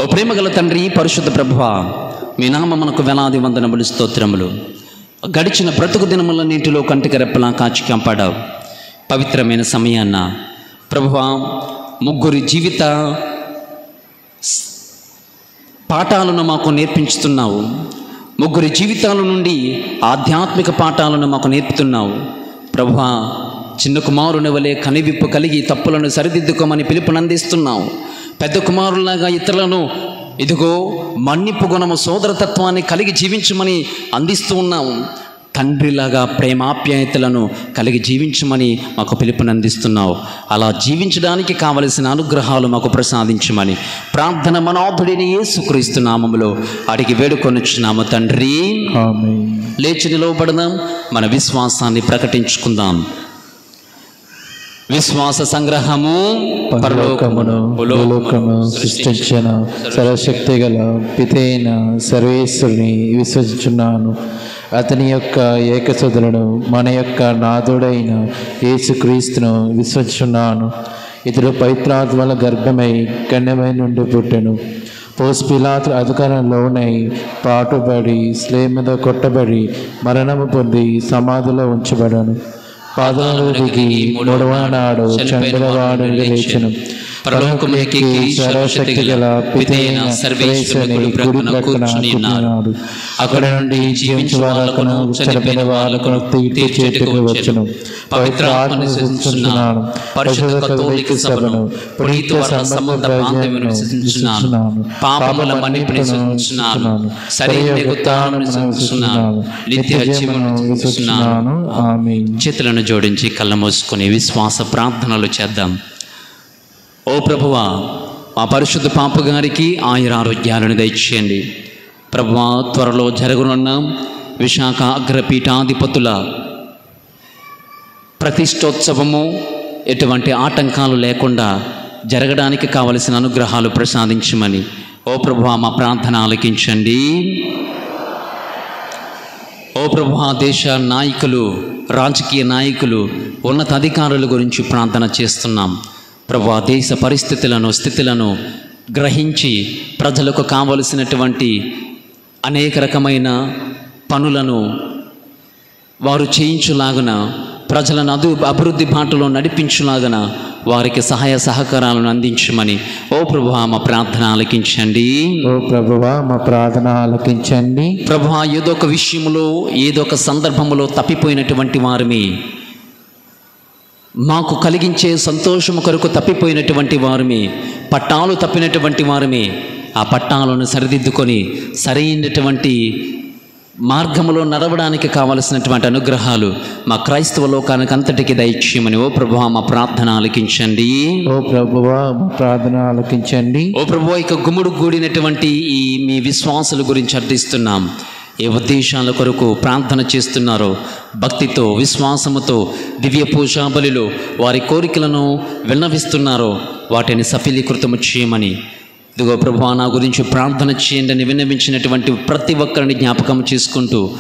S1: ఓ ప్రేమగల తండ్రి, పరిశుద్ధ ప్రభువా, మీ నామమునకు వేలాది వందనములు, స్తోత్రములు. గడిచిన బ్రతుకు దినములన్నింటిలో కంటికి రెప్పలా కాచి కాపాడావు. పవిత్రమైన సమయాన్న ప్రభువా, ముగ్గురి జీవిత పాఠాలను మాకు నేర్పించుతున్నావు. ముగ్గురి జీవితాల నుండి ఆధ్యాత్మిక పాఠాలను మాకు నేర్పుతున్నావు. ప్రభువా, చిన్న కుమారుని వలె కనివిప్పు కలిగి తప్పులను సరిదిద్దుకోమని పిలుపునందిస్తున్నావు. పెద్ద కుమారులాగా ఇతరులను ఇదిగో మన్నిపు గుణము, సోదరతత్వాన్ని కలిగి జీవించమని అందిస్తూ ఉన్నాము. తండ్రిలాగా ప్రేమాప్యాయతలను కలిగి జీవించమని మాకు పిలుపునందిస్తున్నావు. అలా జీవించడానికి కావలసిన అనుగ్రహాలు మాకు ప్రసాదించమని ప్రార్థన మనోధుడిని యేసుక్రీస్తు నామములో అడిగి వేడుకొనుచున్నాము తండ్రి.
S2: ఆమేన్.
S1: లేచి నిలవబడదాం, మన విశ్వాసాన్ని ప్రకటించుకుందాం. విశ్వాస సంగ్రహము.
S2: పరలోకమును భూలోకమును సృష్టించిన సర్వశక్తి గల పితైన సర్వేశ్వరుని విశ్వసించున్నాను. అతని యొక్క ఏకసుతులను, మన యొక్క నాథుడైన యేసుక్రీస్తును విశ్వసించున్నాను. ఇతడు పవిత్రాత్మల గర్భమై కన్యమై నుండి పుట్టెను. పోస్ పిలాతు అధికారంలోనై పాటుబడి, స్లేవ్ మీద కొట్టబడి, మరణము పొంది సమాధిలో ఉంచబడను. పాదములు దిగి మూడవ నాడు చంద్రవాడు లేచెను. పరలోకమునికి సర్వశక్తి గల పితైన సర్వేశ్వరుని కుడి ప్రక్కన కూర్చున్నాడు. అక్కడ నుండి జీవించు వాళ్ళకును చనిపోయిన వాళ్ళకును తీర్పు చేటుకు వచ్చును. పవిత్ర ఆత్మను విశ్వసిస్తున్నాను. పరిశుద్ధ కథోలిక సభను, పునీత సంబంధ బాంధవ్యమును విశ్వసిస్తున్నాను. పాపముల మన్నిపుని విశ్వసిస్తున్నాను. శరీర ఉత్థానమును విశ్వసిస్తున్నాను. నిత్య జీవమును విశ్వసిస్తున్నాను. ఆమేన్.
S1: చేతులను జోడించి కళ్ళ మూసుకొని విశ్వాస ప్రార్థనలు చేద్దాం. ఓ ప్రభువా, మా పరిశుద్ధ పాప గారికి ఆయురారోగ్యాలను దయచేయండి. ప్రభువా, త్వరలో జరగనున్న విశాఖ అగ్రపీఠాధిపతుల ప్రతిష్టోత్సవము ఎటువంటి ఆటంకాలు లేకుండా జరగడానికి కావలసిన అనుగ్రహాలు ప్రసాదించమని ఓ ప్రభువా మా ప్రార్థన ఆలకించండి. ఓ ప్రభువా, దేశ నాయకులు, రాజకీయ నాయకులు, ఉన్నతాధికారుల గురించి ప్రార్థన చేస్తున్నాం. ప్రభువా, దేశ పరిస్థితులను, స్థితులను గ్రహించి ప్రజలకు కావలసినటువంటి అనేక రకమైన పనులను వారు చేయించులాగున, ప్రజలను అభివృద్ధి బాటలో నడిపించులాగన వారికి సహాయ సహకారాలను అందించమని ఓ ప్రభువా మా ప్రార్థన ఆలకించండి.
S2: ఓ ప్రభువా మా ప్రార్థన ఆలకించండి.
S1: ప్రభువా, ఏదో ఒక విషయంలో, ఏదో ఒక సందర్భంలో తప్పిపోయినటువంటి వారిని, మాకు కలిగించే సంతోషము కొరకు తప్పిపోయినటువంటి వారిని, పట్టాలు తప్పినటువంటి వారిని, ఆ పట్టాలను సరిదిద్దుకొని సరైనటువంటి మార్గములో నడవడానికి కావలసినటువంటి అనుగ్రహాలు మా క్రైస్తవ లోకానికి అంతటికి దయచేయమని ఓ ప్రభువా మా ప్రార్థన ఆలకించండి.
S2: ఓ ప్రభువా మా ప్రార్థన ఆలకించండి.
S1: ఓ ప్రభువా ఇక గుమ్ముడు కూడినటువంటి ఈ మీ విశ్వాసుల గురించి అర్థిస్తున్నాం. ఏ ఉద్దేశాల కొరకు ప్రార్థన చేస్తున్నారో భక్తితో విశ్వాసముతో దివ్య పూజా బలిలో వారి కోరికలను విన్నవిస్తున్నారో వాటిని సఫలీకృతము చేయమని, ఇదిగో ప్రభువా నా గురించి ప్రార్థన చేయండి అని విన్నవించినటువంటి ప్రతి ఒక్కరిని జ్ఞాపకం చేసుకుంటూ,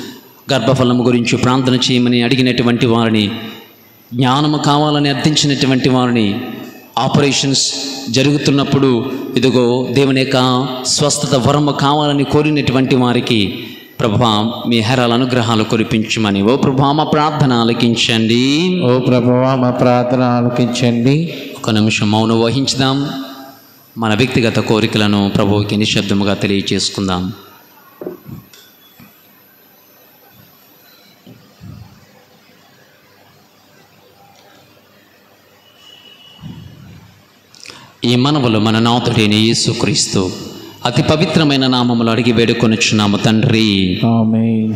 S1: గర్భఫలము గురించి ప్రార్థన చేయమని అడిగినటువంటి వారిని, జ్ఞానము కావాలని అర్థించినటువంటి వారిని, ఆపరేషన్స్ జరుగుతున్నప్పుడు ఇదిగో దేవుని యొక్క స్వస్థత వరము కావాలని కోరినటువంటి వారికి ప్రభువా మీ హెరాల అనుగ్రహాలు కురిపించమని ఓ ప్రభువా మా ప్రార్థన ఆలకించండి.
S2: ఓ ప్రభువా మా ప్రార్థన ఆలకించండి.
S1: ఒక నిమిషం మౌనం వహించుదాం. మన వ్యక్తిగత కోరికలను ప్రభువుకి నిశ్శబ్దముగా తెలియచేసుకుందాం. ఈ మనవులు మన నాథుడైన యేసుక్రీస్తు అతి పవిత్రమైన నామములు అడిగి వేడుకొనుచున్నాము తండ్రి.
S2: ఆమేన్.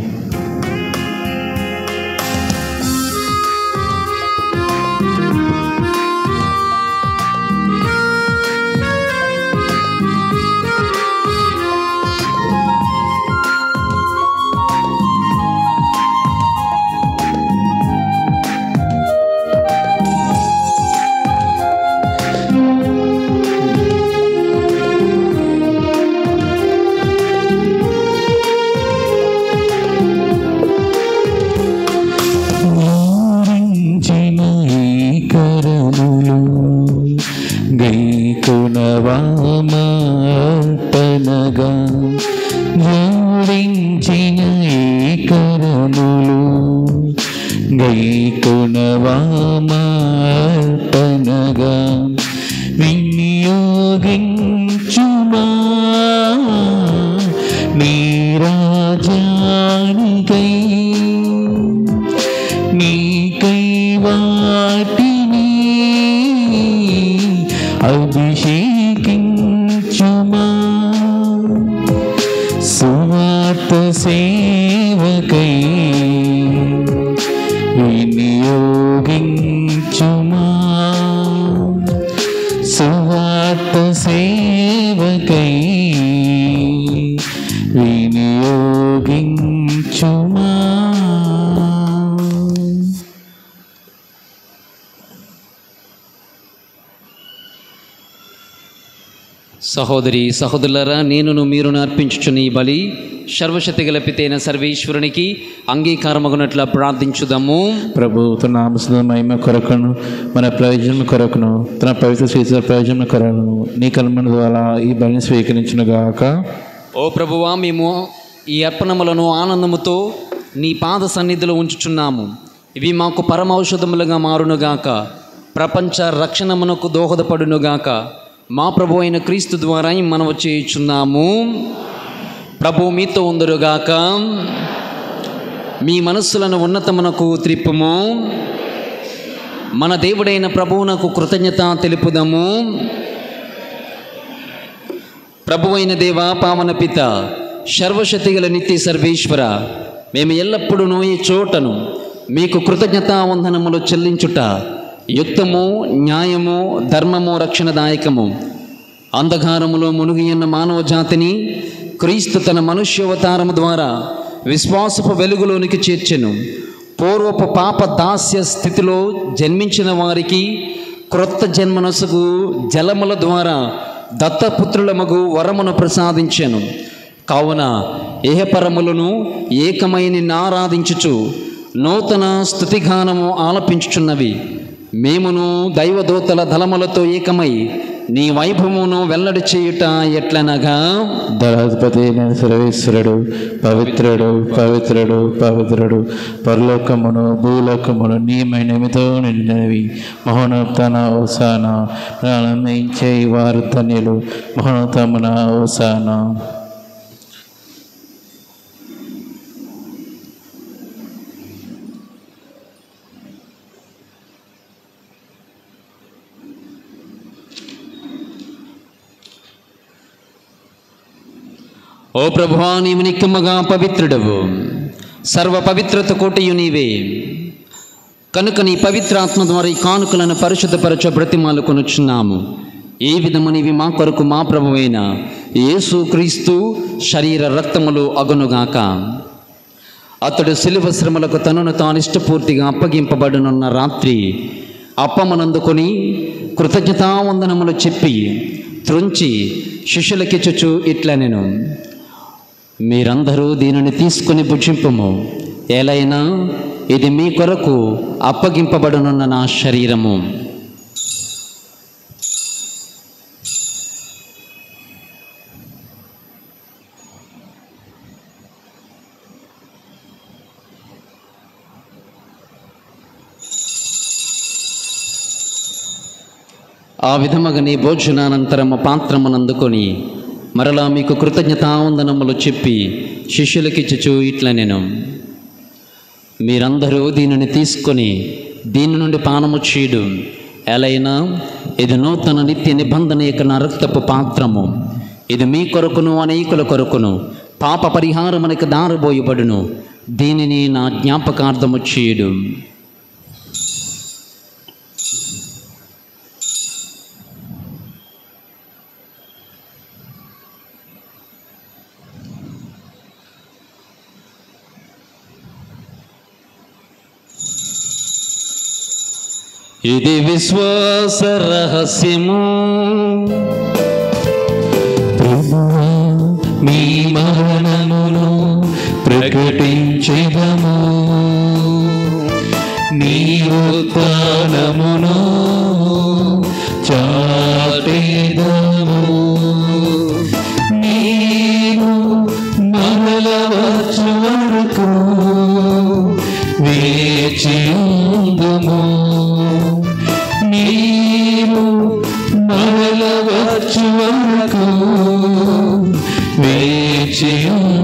S1: సహోదరి సహోదరులారా, నేనును మీరును అర్పించుచున్న ఈ బలి సర్వశక్తి గల పితైన సర్వేశ్వరునికి అంగీకారమగునట్లా ప్రార్థించుదాము.
S2: ప్రభు తన నామమున మహిమ కొరకును మన ప్రయోజనం కొరకును తన పవిత్ర శ్రీచర ప్రయోజనం కొరకును నీ కల్మన ద్వారా ఈ బలిని స్వీకరించునుగాక.
S1: ఓ ప్రభువా, మేము ఈ అర్పణములను ఆనందముతో నీ పాద సన్నిధిలో ఉంచుచున్నాము. ఇవి మాకు పరమౌషధములుగా మారునుగాక, ప్రపంచ రక్షణమునకు దోహదపడునుగాక. మా ప్రభు అయిన క్రీస్తు ద్వారా మనము చేయుచున్నాము. ప్రభు మీతో ఉందరుగాక. మీ మనస్సులను ఉన్నతమునకు త్రిప్పుము. మన దేవుడైన ప్రభువునకు కృతజ్ఞత తెలుపుదము. ప్రభువైన దేవ, పావన పిత, సర్వశక్తిగల నిత్య సర్వేశ్వర, మేము ఎల్లప్పుడూ ఈ చోటను మీకు కృతజ్ఞతా వందనములు చెల్లించుట యుక్తము, న్యాయము, ధర్మము, రక్షణదాయకము. అంధకారములో మునిగియున్న మానవ జాతిని క్రీస్తు తన మనుష్యావతారము ద్వారా విశ్వాసపు వెలుగులోనికి చేర్చెను. పూర్వపు పాప దాస్య స్థితిలో జన్మించిన వారికి క్రొత్త జన్మనసుకు జలముల ద్వారా దత్తపుత్రులమగు వరమును ప్రసాదించెను. కావున ఏహపరములను ఏకమై నిన్ను ఆరాధించుచు నూతన స్తుతిగానము ఆలపించుచున్నవి. మేమును దైవదూతల దళములతో ఏకమై నీ వైభవమును వెల్లడి చేయుట ఎట్లనగా,
S2: దళాధిపతి సర్వేశ్వరుడు పవిత్రుడు పవిత్రుడు పవిత్రుడు, పరలోకమును భూలోకమును నీ మహిమతో నిండినవి. మహోన్నతన హోసానా, ప్రారంభించే వారు ధన్యులు. మహోన్నతమున హోసానా.
S1: ఓ ప్రభువా, నీవు నిక్కముగా పవిత్రుడవు. సర్వ పవిత్రత కోటయు నీవే. కనుక నీ పవిత్రాత్మ ద్వారా ఈ కానుకలను పరిశుద్ధపరచ బ్రతిమాలు కొనుచున్నాము. ఏ విధమునివి మా కొరకు మా ప్రభువైన యేసు క్రీస్తు శరీర రక్తములు అగునుగాక. అతడు శిలువ శ్రమలకు తనను తాను ఇష్టపూర్తిగా అప్పగింపబడనున్న రాత్రి అప్పమనందుకొని కృతజ్ఞతావందనములు చెప్పి త్రుంచి శిష్యులకిచ్చుచు ఇట్లనెను, మీరందరూ దీనిని తీసుకుని భుజింపుము. ఏలైనా ఇది మీ కొరకు అప్పగింపబడనున్న నా శరీరము. ఆ విధముగా నీ భోజనానంతరము పాత్రమునందుకొని మరలా మీకు కృతజ్ఞతావందనములు చెప్పి శిష్యులకిచ్చుచు ఇట్లనెను, మీరందరూ దీనిని తీసుకొని దీని నుండి పానము చేయడు. ఎలైనా ఇది నూతన నిత్య నిబంధన యొక్క నా రక్తపు పాత్రము. ఇది మీ కొరకును అనేకుల కొరకును పాప పరిహారమునకు దారబోయబడును. దీనిని నా జ్ఞాపకార్థము చేయడు. ఇది విశ్వాస రహస్యము,
S2: ప్రభువా మీ మరణమును ప్రకటించెదము, నీ ఉత్థానమును చాటెదము. నీవు మరల వచ్చు వరకు వేచియుందుము. నీవు మరల వచ్చు వరకు వేచియుందుము,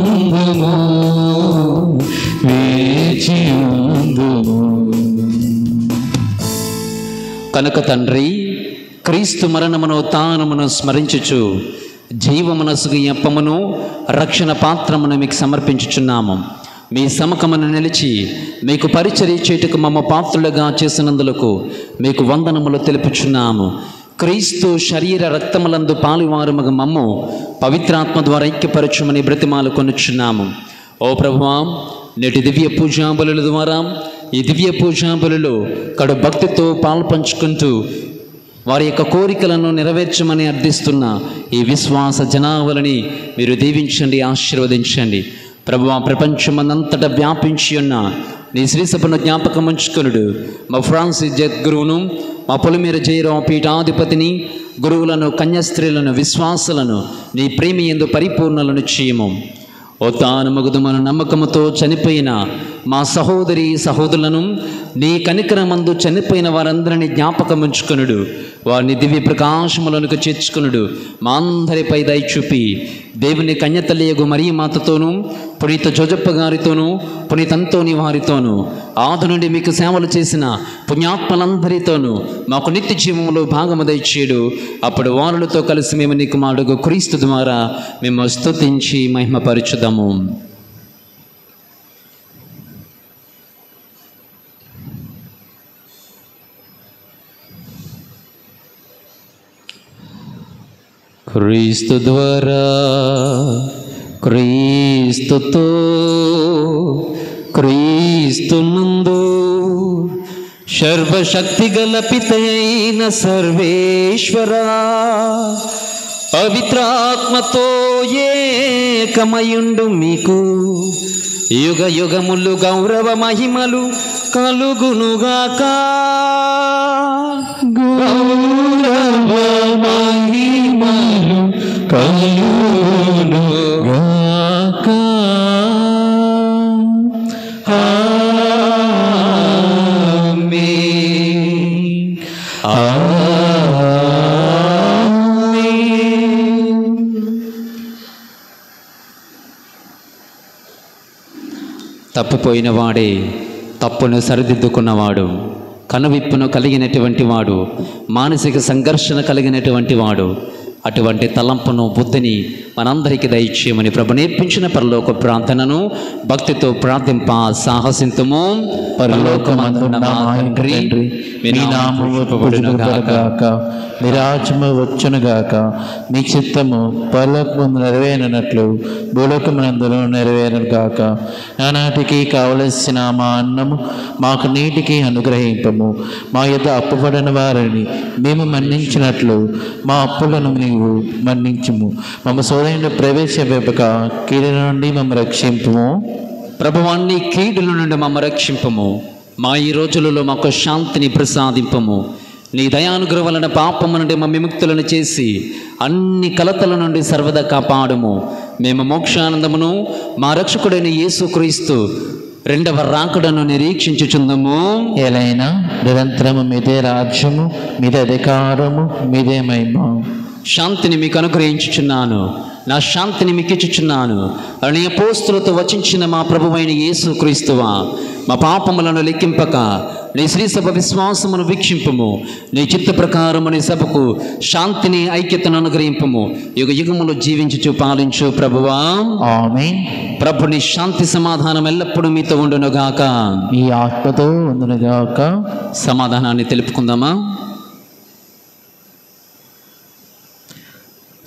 S2: వేచియుందుము.
S1: కనుక తండ్రి, క్రీస్తు మరణమును తానమును స్మరించుచు జీవమనసుకు ఈ అప్పమును రక్షణ పాత్రమును మీకు సమర్పించుచున్నాము. మీ సముఖమును నిలిచి మీకు పరిచర్య చేయుటకు మమ్మ పాత్రులుగా చేసినందులకు మీకు వందనములు తెలుపుచున్నాము. క్రీస్తు శరీర రక్తములందు పాలువారముగా మమ్ము పవిత్రాత్మ ద్వారా ఐక్యపరచుమని బ్రతిమాలు కొనుచున్నాము. ఓ ప్రభువా, నేటి దివ్య పూజా బలుల ద్వారా ఈ దివ్య పూజా బలులో కడు భక్తితో పాల్పంచుకుంటూ వారి యొక్క కోరికలను నెరవేర్చమని అర్థిస్తున్న ఈ విశ్వాస జనావళిని మీరు దీవించండి, ఆశీర్వదించండి. ప్రభువా, ప్రపంచమంతటా వ్యాపించి ఉన్న నీ శ్రీసభను జ్ఞాపకం ఉంచుకొనుడు. మా ఫ్రాన్సిస్ జగద్గురువును, మా పొలిమేర జయరావు పీఠాధిపతిని, గురువులను, కన్యాస్త్రీలను, విశ్వాసులను నీ ప్రేమ యందు పరిపూర్ణలను చేయము. ఓ తాను మగుదుమన నమ్మకముతో చనిపోయిన మా సహోదరి సహోదరులను, నీ కనికరమందు చనిపోయిన వారందరినీ జ్ఞాపకం ఉంచుకొనుడు. వారిని దివ్య ప్రకాశములకు చేర్చుకొనుడు. మా అందరిపై దయ చూపి దేవుని కన్యతల్లియగు మరియ మాతతోనూ, పునీత జోజప్ప గారితోనూ, పునీత అంతోని వారితోనూ, ఆది నుండి మీకు సేవలు చేసిన పుణ్యాత్మలందరితోనూ మాకు నిత్య జీవములో భాగము దయచేయడు. అప్పుడు వారులతో కలిసి మేము నీకు మాడుగు క్రీస్తు ద్వారా మేము స్తుతించి మహిమపరచుదాము. క్రీస్తు ద్వారా, క్రీస్తుతో, క్రీస్తునందు సర్వశక్తి గల పితయైన సర్వేశ్వరా, పవిత్రాత్మతో ఏకమయుండు మీకు యుగ యుగములు గౌరవ మహిమలు కలుగునుగాక.
S2: గౌరవ మహిమలు కలుగునుగాక. ఆమేన్.
S1: తప్పిపోయిన వాడే తప్పును సరిదిద్దుకున్నవాడు, కనువిప్పును కలిగినటువంటి వాడు, మానసిక సంఘర్షణ కలిగినటువంటి వాడు, అటువంటి తలంపును బుద్ధిని మనందరికీ దయచేయమని ప్రభు నేర్పించిన పరలోక ప్రార్థనను భక్తితో ప్రార్థింప సాహసింతుము.
S2: పరలోకమందున్న మా తండ్రి, మీ నామము పూజింపబడుగాక, మీ రాజ్యము వచ్చునుగాక, మీ చిత్తము పరలోకమందు నెరవేరినట్లు భూలోకమందును నెరవేరుగాక. నానాటికి కావలసిన మా అన్నము మాకు నీటికి అనుగ్రహింపము. మా యొద్ద అప్పుపడిన వారిని మేము మన్నించినట్లు మా అప్పులను నీవు మన్నించుము. మమ్మ సోదరుని ప్రవేశింపక కీడు నుండి మమ్మ రక్షింపుము.
S1: ప్రభువాన్ని కీడుల నుండి మమ్మ రక్షింపము. మా ఈ రోజులలో మాకు శాంతిని ప్రసాదింపము. నీ దయానుగ్రహం వలన పాపము నుండి మా విముక్తులను చేసి అన్ని కలతల నుండి సర్వదా కాపాడుము. మేము మోక్షానందమును మా రక్షకుడైన యేసుక్రీస్తు రెండవ రాకడను నిరీక్షించుచుందము.
S2: ఎలైనా నిరంతరము మీదే రాజ్యము, మీదే అధికారము, మీదే మహిమ.
S1: శాంతిని మీకు అనుగ్రహించుచున్నాను, నా శాంతిని మీకు ఇచ్చుచున్నాను అని అపోస్తులతో వచించిన మా ప్రభువైన యేసుక్రీస్తువా, మా పాపములను లెక్కింపక నీ శ్రీ సభ విశ్వాసమును వీక్షింపము. నీ చిత్త ప్రకారము నీ సభకు శాంతిని ఐక్యతను అనుగ్రహింపము. యుగ యుగములు జీవించుచు పాలించు ప్రభువా.
S2: ఆమేన్.
S1: ప్రభు నీ శాంతి సమాధానం ఎల్లప్పుడూ మీతో ఉండునుగాక.
S2: ఈ ఆత్మతో ఉండునుగాక.
S1: సమాధానాన్ని తెలుపుకుందామా?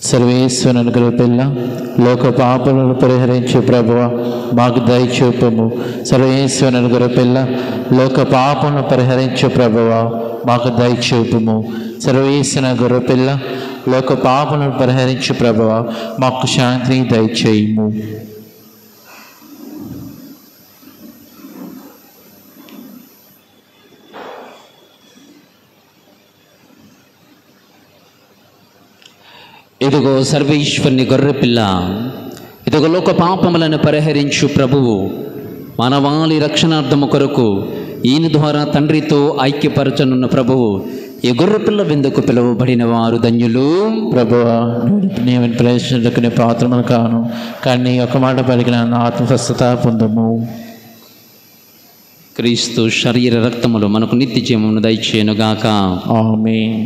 S2: సర్వేశ్వరుని పిల్ల, లోక పాపలను పరిహరించు ప్రభువ, మాకు దయచూపము. సర్వేశ్వరుని పిల్ల, లోక పాపలను పరిహరించు ప్రభువ, మాకు దయచూపము. సర్వేశ్వరుని పిల్ల, లోక పాపలను పరిహరించు ప్రభువ, మాకు శాంతిని దయచేయము.
S1: ఇదిగో సర్వేశ్వరుని గొర్రెపిల్ల, ఇదిగో లోక పాపములను పరిహరించు ప్రభువు, మానవాళి రక్షణార్థము కొరకు ఈయన ద్వారా తండ్రితో ఐక్యపరచనున్న ప్రభువు, ఈ గొర్రెపిల్ల విందుకు పిలువబడిన వారు ధన్యులు.
S2: ప్రభువా, నేను ప్రవేశించడానికి పాత్రను కాను, కానీ ఒక మాట పలికిన ఆత్మస్వస్థత పొందము.
S1: క్రీస్తు శరీర రక్తములు మనకు నిత్య జీవమును దయచేయునుగాక.
S2: ఆమేన్.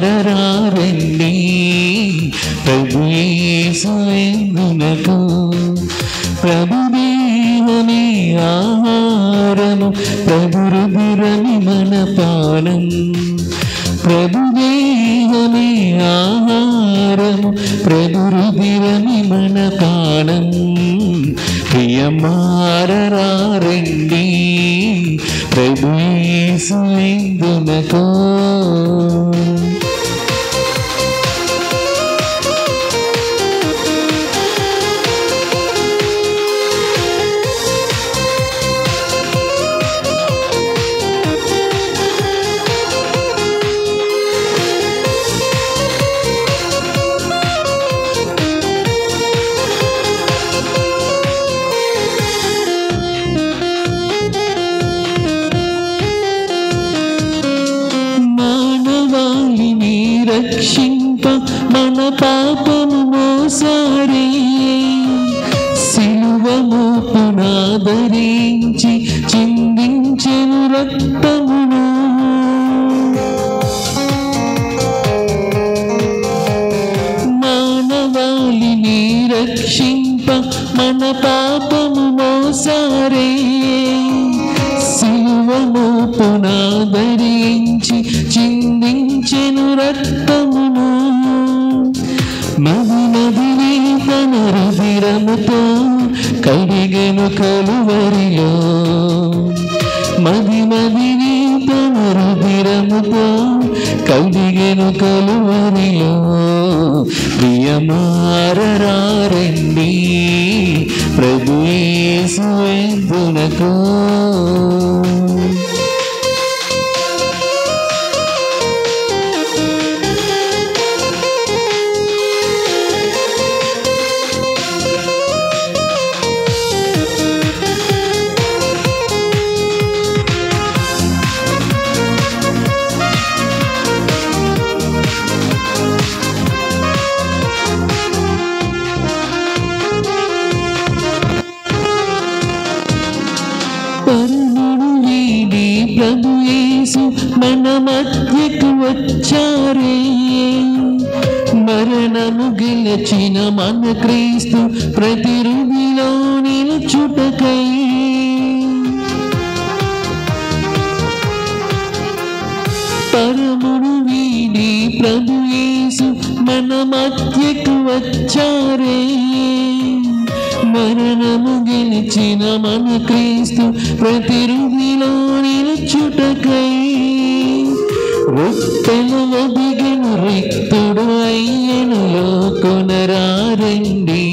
S2: ప్రియమారండి ప్రభు యేసు ఎందునకు ప్రభుదేవని ఆహారము ప్రభు రుధిరమి మన పానం ప్రభుదేవని ఆహారము ప్రభు రుధిరమి మన పానం ప్రియమారండి ప్రభు యేసు ఎందునకు రక్షింప మన పాపము మోసారి సిలువము పునాదరించి చిందించెను రక్తమును మానవాళిని రక్షింప మన పాపము మోసారి వచ్చారే శిలువను పునాదరించి చిందించెను రక్తమును మదిని తన రుధిరముతో కడిగెను కలువరిలో మదిని తన రుధిరముతో కడిగెను కలువరిలో ప్రియమారరారండి ప్రభు యేసు ఎందునకు ప్రభు యేసు మన మధ్యకు వచ్చారే మరణము గెలిచిన మన క్రీస్తు ప్రతి హృదయంలో నిలుచుటకై పరమును వీడి ప్రభు యేసు మన మధ్యకు వచ్చారే మరణము గెలిచిన మన క్రీస్తు ప్రతి హృదయంలో నిలుచుటకై రొట్టెలు ఒదిగెను రిక్తుడు అయ్యెను లోకొనరారండి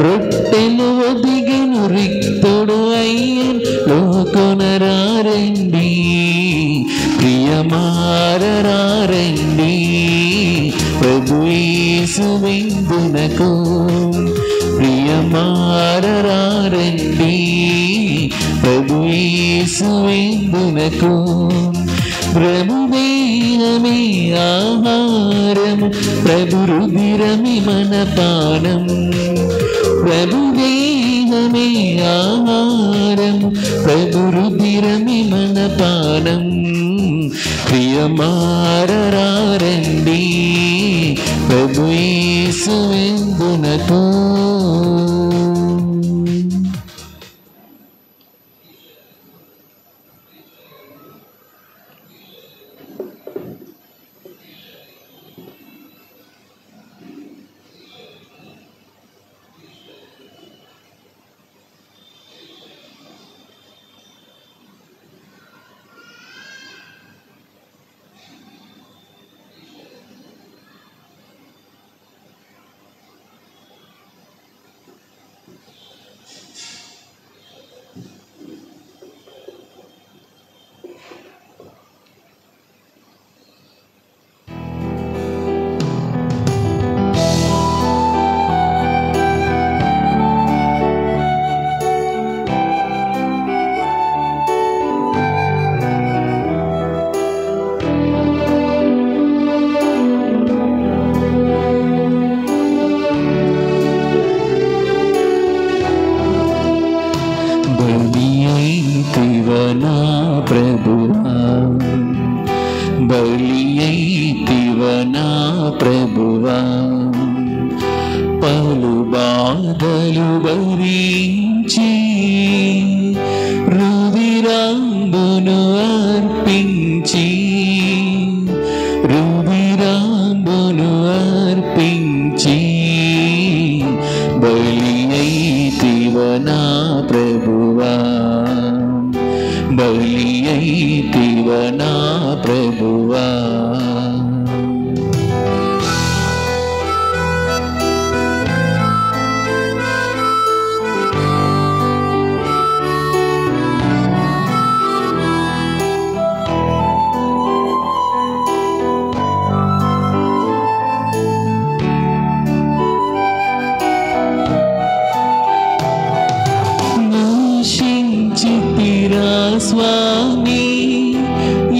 S2: రొట్టెలు ఒదిగెను రిక్తుడు అయ్యెను లోకొనరారండి ప్రియమారరారండి ప్రభు యేసు విందునకు ప్రియమారరారండి ప్రభు యేసు విందునకు ప్రభు దేహమే ఆహారము ప్రభు రుధిరమి మన పానం ప్రభు దేహమే ఆహారము ప్రభు రుధిరమి మన పానం ప్రియమారరారండి ప్రభు యేసు విందునకు బలియైతివనా ప్రభువా పలు బాధలు భరించి రుధిరాంబును అర్పించి రుధిరాంబును అర్పించి బలియైతివనా ప్రభువా బలియైతివనా ప్రభువా నశించితిరా స్వామి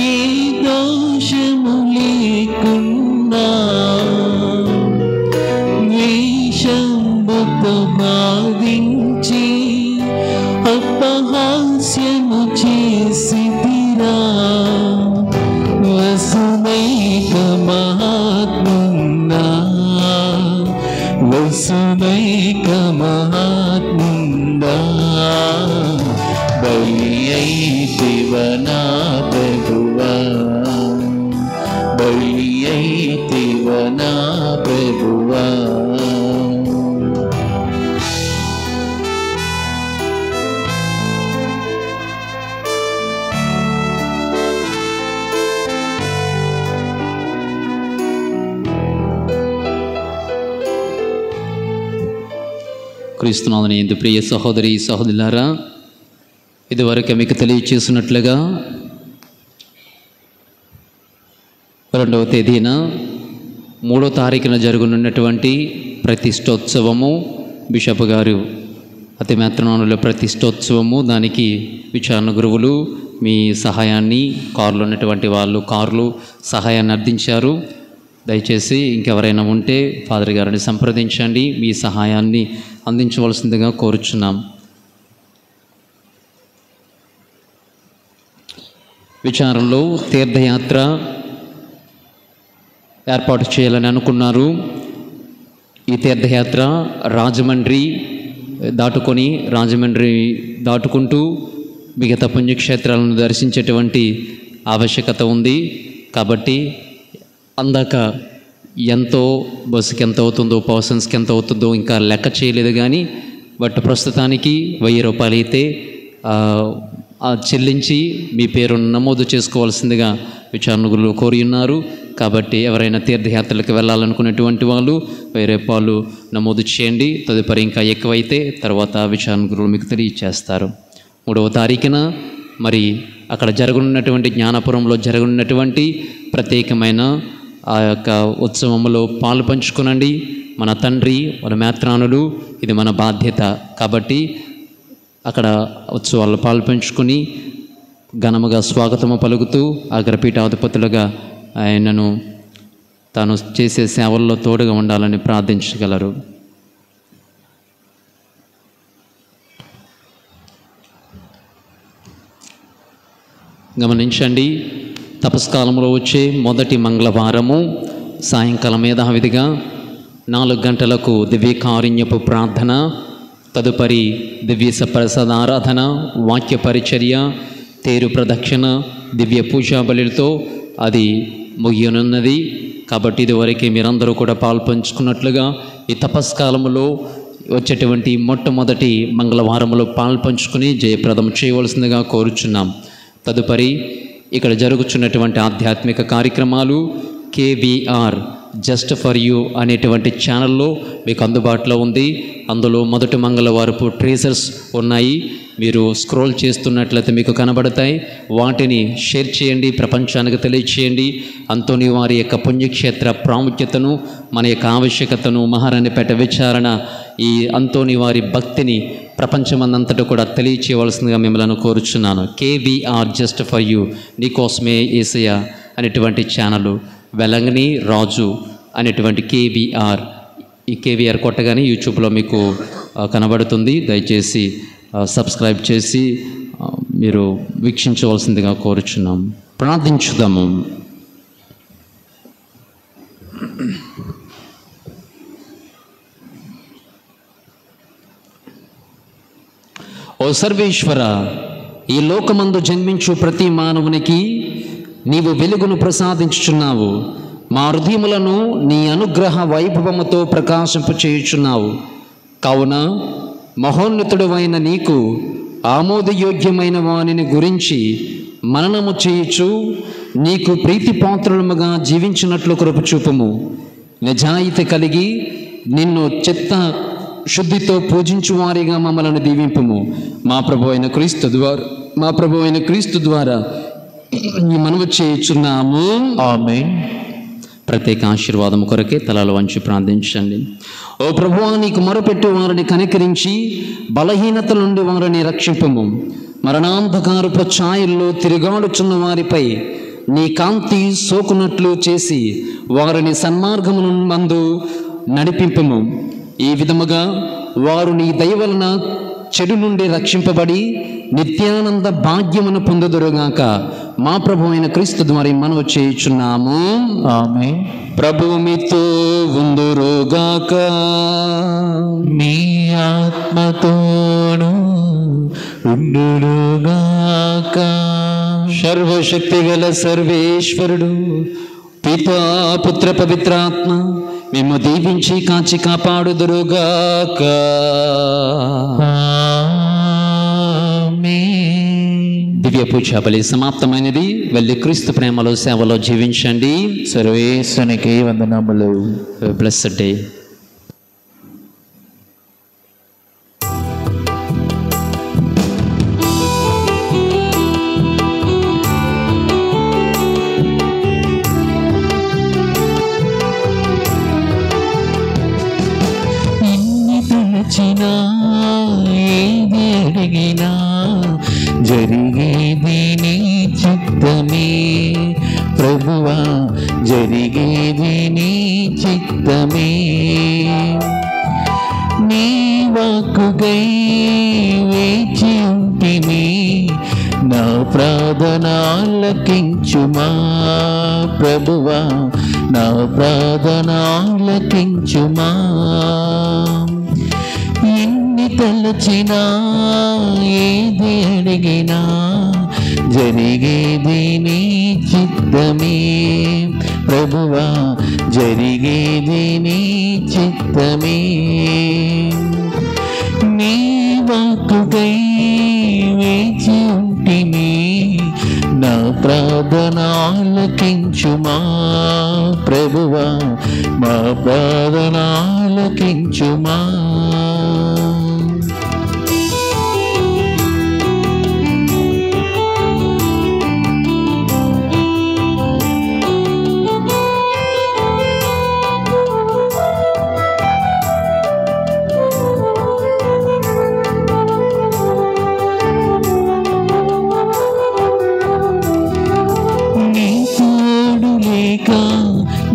S2: ఏ దోషము లేకున్నా ద్వేషంబుతో బాధించి అపహాస్యము చేసితిరా వసుదైక మహాత్మున్నా వసుదైక మహాత్ముండా నీతివనా ప్రభువా.
S1: క్రీస్తునాథుని యందు ప్రియ సహోదరి సహోదరులారా, ఇదివరకు మీకు తెలియచేసినట్లుగా 2వ తేదీన 3వ తారీఖున జరగనున్నటువంటి ప్రతిష్టోత్సవము, బిషప్ గారు అతి మెత్రనానుల ప్రతిష్టోత్సవము, దానికి విచారణ గురువులు మీ సహాయాన్ని, కారులో ఉన్నటువంటి వాళ్ళు కార్లు సహాయాన్ని అర్థించారు. దయచేసి ఇంకెవరైనా ఉంటే ఫాదర్ గారిని సంప్రదించండి, మీ సహాయాన్ని అందించవలసిందిగా కోరుచున్నాం. విచారంలో తీర్థయాత్ర ఏర్పాటు చేయాలని అనుకున్నారు. ఈ తీర్థయాత్ర రాజమండ్రి దాటుకుంటూ మిగతా పుణ్యక్షేత్రాలను దర్శించేటువంటి ఆవశ్యకత ఉంది. కాబట్టి అందాక ఎంతో బస్సుకి ఎంత అవుతుందో, పర్సన్స్కి ఎంత అవుతుందో ఇంకా లెక్క చేయలేదు. కానీ బట్ ప్రస్తుతానికి 1000 రూపాయలు అయితే చెల్లించి మీ పేరు నమోదు చేసుకోవాల్సిందిగా విచారణకులు కోరి ఉన్నారు. కాబట్టి ఎవరైనా తీర్థయాత్రలకు వెళ్ళాలనుకునేటువంటి వాళ్ళు 1000 రూపాయలు నమోదు చేయండి. తదుపరి ఇంకా ఎక్కువైతే తర్వాత విచారణకులు మీకు తెలియచేస్తారు. 3వ తారీఖున మరి అక్కడ జరగనున్నటువంటి జ్ఞానపురంలో జరగనున్నటువంటి ప్రత్యేకమైన ఆ యొక్క ఉత్సవంలో పాలు పంచుకునండి. మన తండ్రి, మన మేత్రానులు, ఇది మన బాధ్యత. కాబట్టి అక్కడ ఉత్సవాల్లో పాలు పంచుకొని ఘనముగా స్వాగతము పలుకుతూ అగ్రపీఠాధిపతులుగా ఆయనను తాను చేసే సేవల్లో తోడుగా ఉండాలని ప్రార్థించగలరు. గమనించండి, తపస్కాలంలో వచ్చే మొదటి మంగళవారము సాయంకాలం మేధావిధిగా 4 గంటలకు దివ్యకారుణ్యపు ప్రార్థన, తదుపరి దివ్య సప్రసాద ఆరాధన, వాక్య పరిచర్య, తేరు ప్రదక్షిణ, దివ్య పూజా బలులతో అది ముగియనున్నది. కాబట్టి ఇదివరకే మీరందరూ కూడా పాల్పంచుకున్నట్లుగా ఈ తపస్కాలంలో వచ్చేటువంటి మొట్టమొదటి మంగళవారంలో పాల్పంచుకుని జయప్రదం చేయవలసిందిగా కోరుచున్నాం. తదుపరి ఇక్కడ జరుగుతున్నటువంటి ఆధ్యాత్మిక కార్యక్రమాలు KVR జస్ట్ ఫర్ యూ అనేటువంటి ఛానల్లో మీకు అందుబాటులో ఉంది. అందులో మొదటి మంగళవారపు ట్రేజర్స్ ఉన్నాయి. మీరు స్క్రోల్ చేస్తున్నట్లయితే మీకు కనబడతాయి. వాటిని షేర్ చేయండి, ప్రపంచానికి తెలియచేయండి. అంతోని వారి యొక్క పుణ్యక్షేత్ర ప్రాముఖ్యతను, మన యొక్క ఆవశ్యకతను, మహారాణిపేట విచారణ, ఈ అంతోని వారి భక్తిని ప్రపంచమందంతటా కూడా తెలియచేయవలసిందిగా మిమ్మల్ని కోరుచున్నాను. KVR జస్ట్ ఫర్ యూ, నీకోసమే యేసయ్య అనేటువంటి ఛానల్, వెలంగిని రాజు అనేటువంటి KVR. ఈ KVR కొట్టగానే యూట్యూబ్లో మీకు కనబడుతుంది. దయచేసి సబ్స్క్రైబ్ చేసి మీరు వీక్షించవలసిందిగా కోరుచున్నాం. ప్రార్థించుదాము. ఓ సర్వేశ్వర, ఈ లోకమందు జన్మించు ప్రతి మానవునికి నీవు వెలుగును ప్రసాదించుచున్నావు. మా హృదయములను నీ అనుగ్రహ వైభవముతో ప్రకాశింపచేయుచున్నావు. కావున మహోన్నతుడవైన నీకు ఆమోదయోగ్యమైన వానిని గురించి మననము చేయుచు నీకు ప్రీతిపాత్రులముగా జీవించినట్లు కృప చూపుము. నిజాయితీ కలిగి నిన్ను చిత్త శుద్ధితో పూజించు వారిగా మమ్మల్ని దీవింపుము. మా ప్రభు అయిన క్రీస్తు ద్వారా ఈ మనవి చేయుచున్నాము.
S2: ఆమేన్.
S1: ప్రత్యేక ఆశీర్వాదం కొరకే తలలు వంచి ప్రార్థించండి. ఓ ప్రభువా, నీకు మొరపెట్టు వారిని కనికరించి బలహీనతల నుండి వారిని రక్షింపము. మరణాంధకారపు ఛాయల్లో తిరుగాడుచున్న వారిపై నీ కాంతి సోకునట్లు చేసి వారిని సన్మార్గమును మందు నడిపింపము. ఈ విధముగా వారు నీ దయ వలన చెడు నుండి రక్షింపబడి నిత్యానంద భాగ్యమును పొందుదురుగాక. మా ప్రభు అయిన క్రీస్తు ద్వారా మనవి చేయుచున్నాము.
S2: ఆమేన్.
S1: ప్రభువు మీతో ఉందురుగాక.
S2: మీ ఆత్మతోను ఉండుగాక.
S1: సర్వశక్తి గల సర్వేశ్వరుడు పితా పుత్ర పవిత్రాత్మ మేము దీవించి కాచి కాపాడుదురుగాక. దివ్య పూజ బలి సమాప్తమైనది. వెళ్ళి క్రీస్తు ప్రేమలో సేవలో జీవించండి.
S2: సర్వేశ్వరునికి వందనములు.
S1: Blessed day.
S2: ఏది అడిగినా జరిగేది నీ చిత్తమే ప్రభువా, జరిగేది నీ చిత్తమే. నీ వాక్కుకై వేచి ఉంటిమి, నా ప్రార్థనాలకించుమా ప్రభువా, నా ప్రార్థనాలకించుమా. ఎన్ని తలచినా ఏది అడిగినా జరిగేది నీ చిత్తమే ప్రభువా, జరిగేది నీ చిత్తమే. నీ వాక్కుకై వేచి ఉంటిమి, నా ప్రార్థనాలకించుమా ప్రభువా, మా ప్రార్థనాలకించుమా.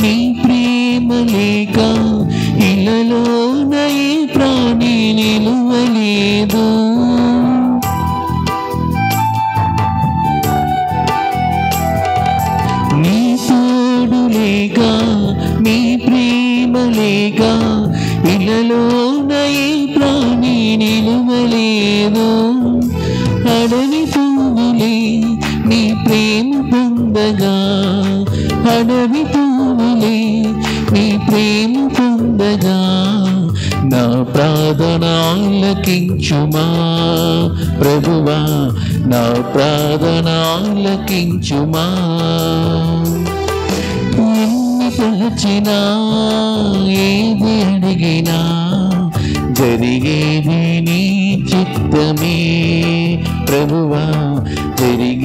S2: నీ ప్రేమ లేక ఇళ్ళలోన ఏ ప్రాణి నిలువలేదు. నీ తోడు లేక, నీ ప్రేమ లేక ఇళ్ళలోన ఏ ప్రాణి నిలువలేదు. అడవి పువ్వులే నీ ప్రేమ పొందగా, అడవి పువ్వులే నీ ప్రేమ పొందగా, నా ప్రార్థనాలకించుమా ప్రభువా, నా ప్రార్థనాలకించుమా. ఎన్ని తలచినా ఏది అడిగినా జరిగేది నీ చిత్తమే ప్రభువా, జరిగే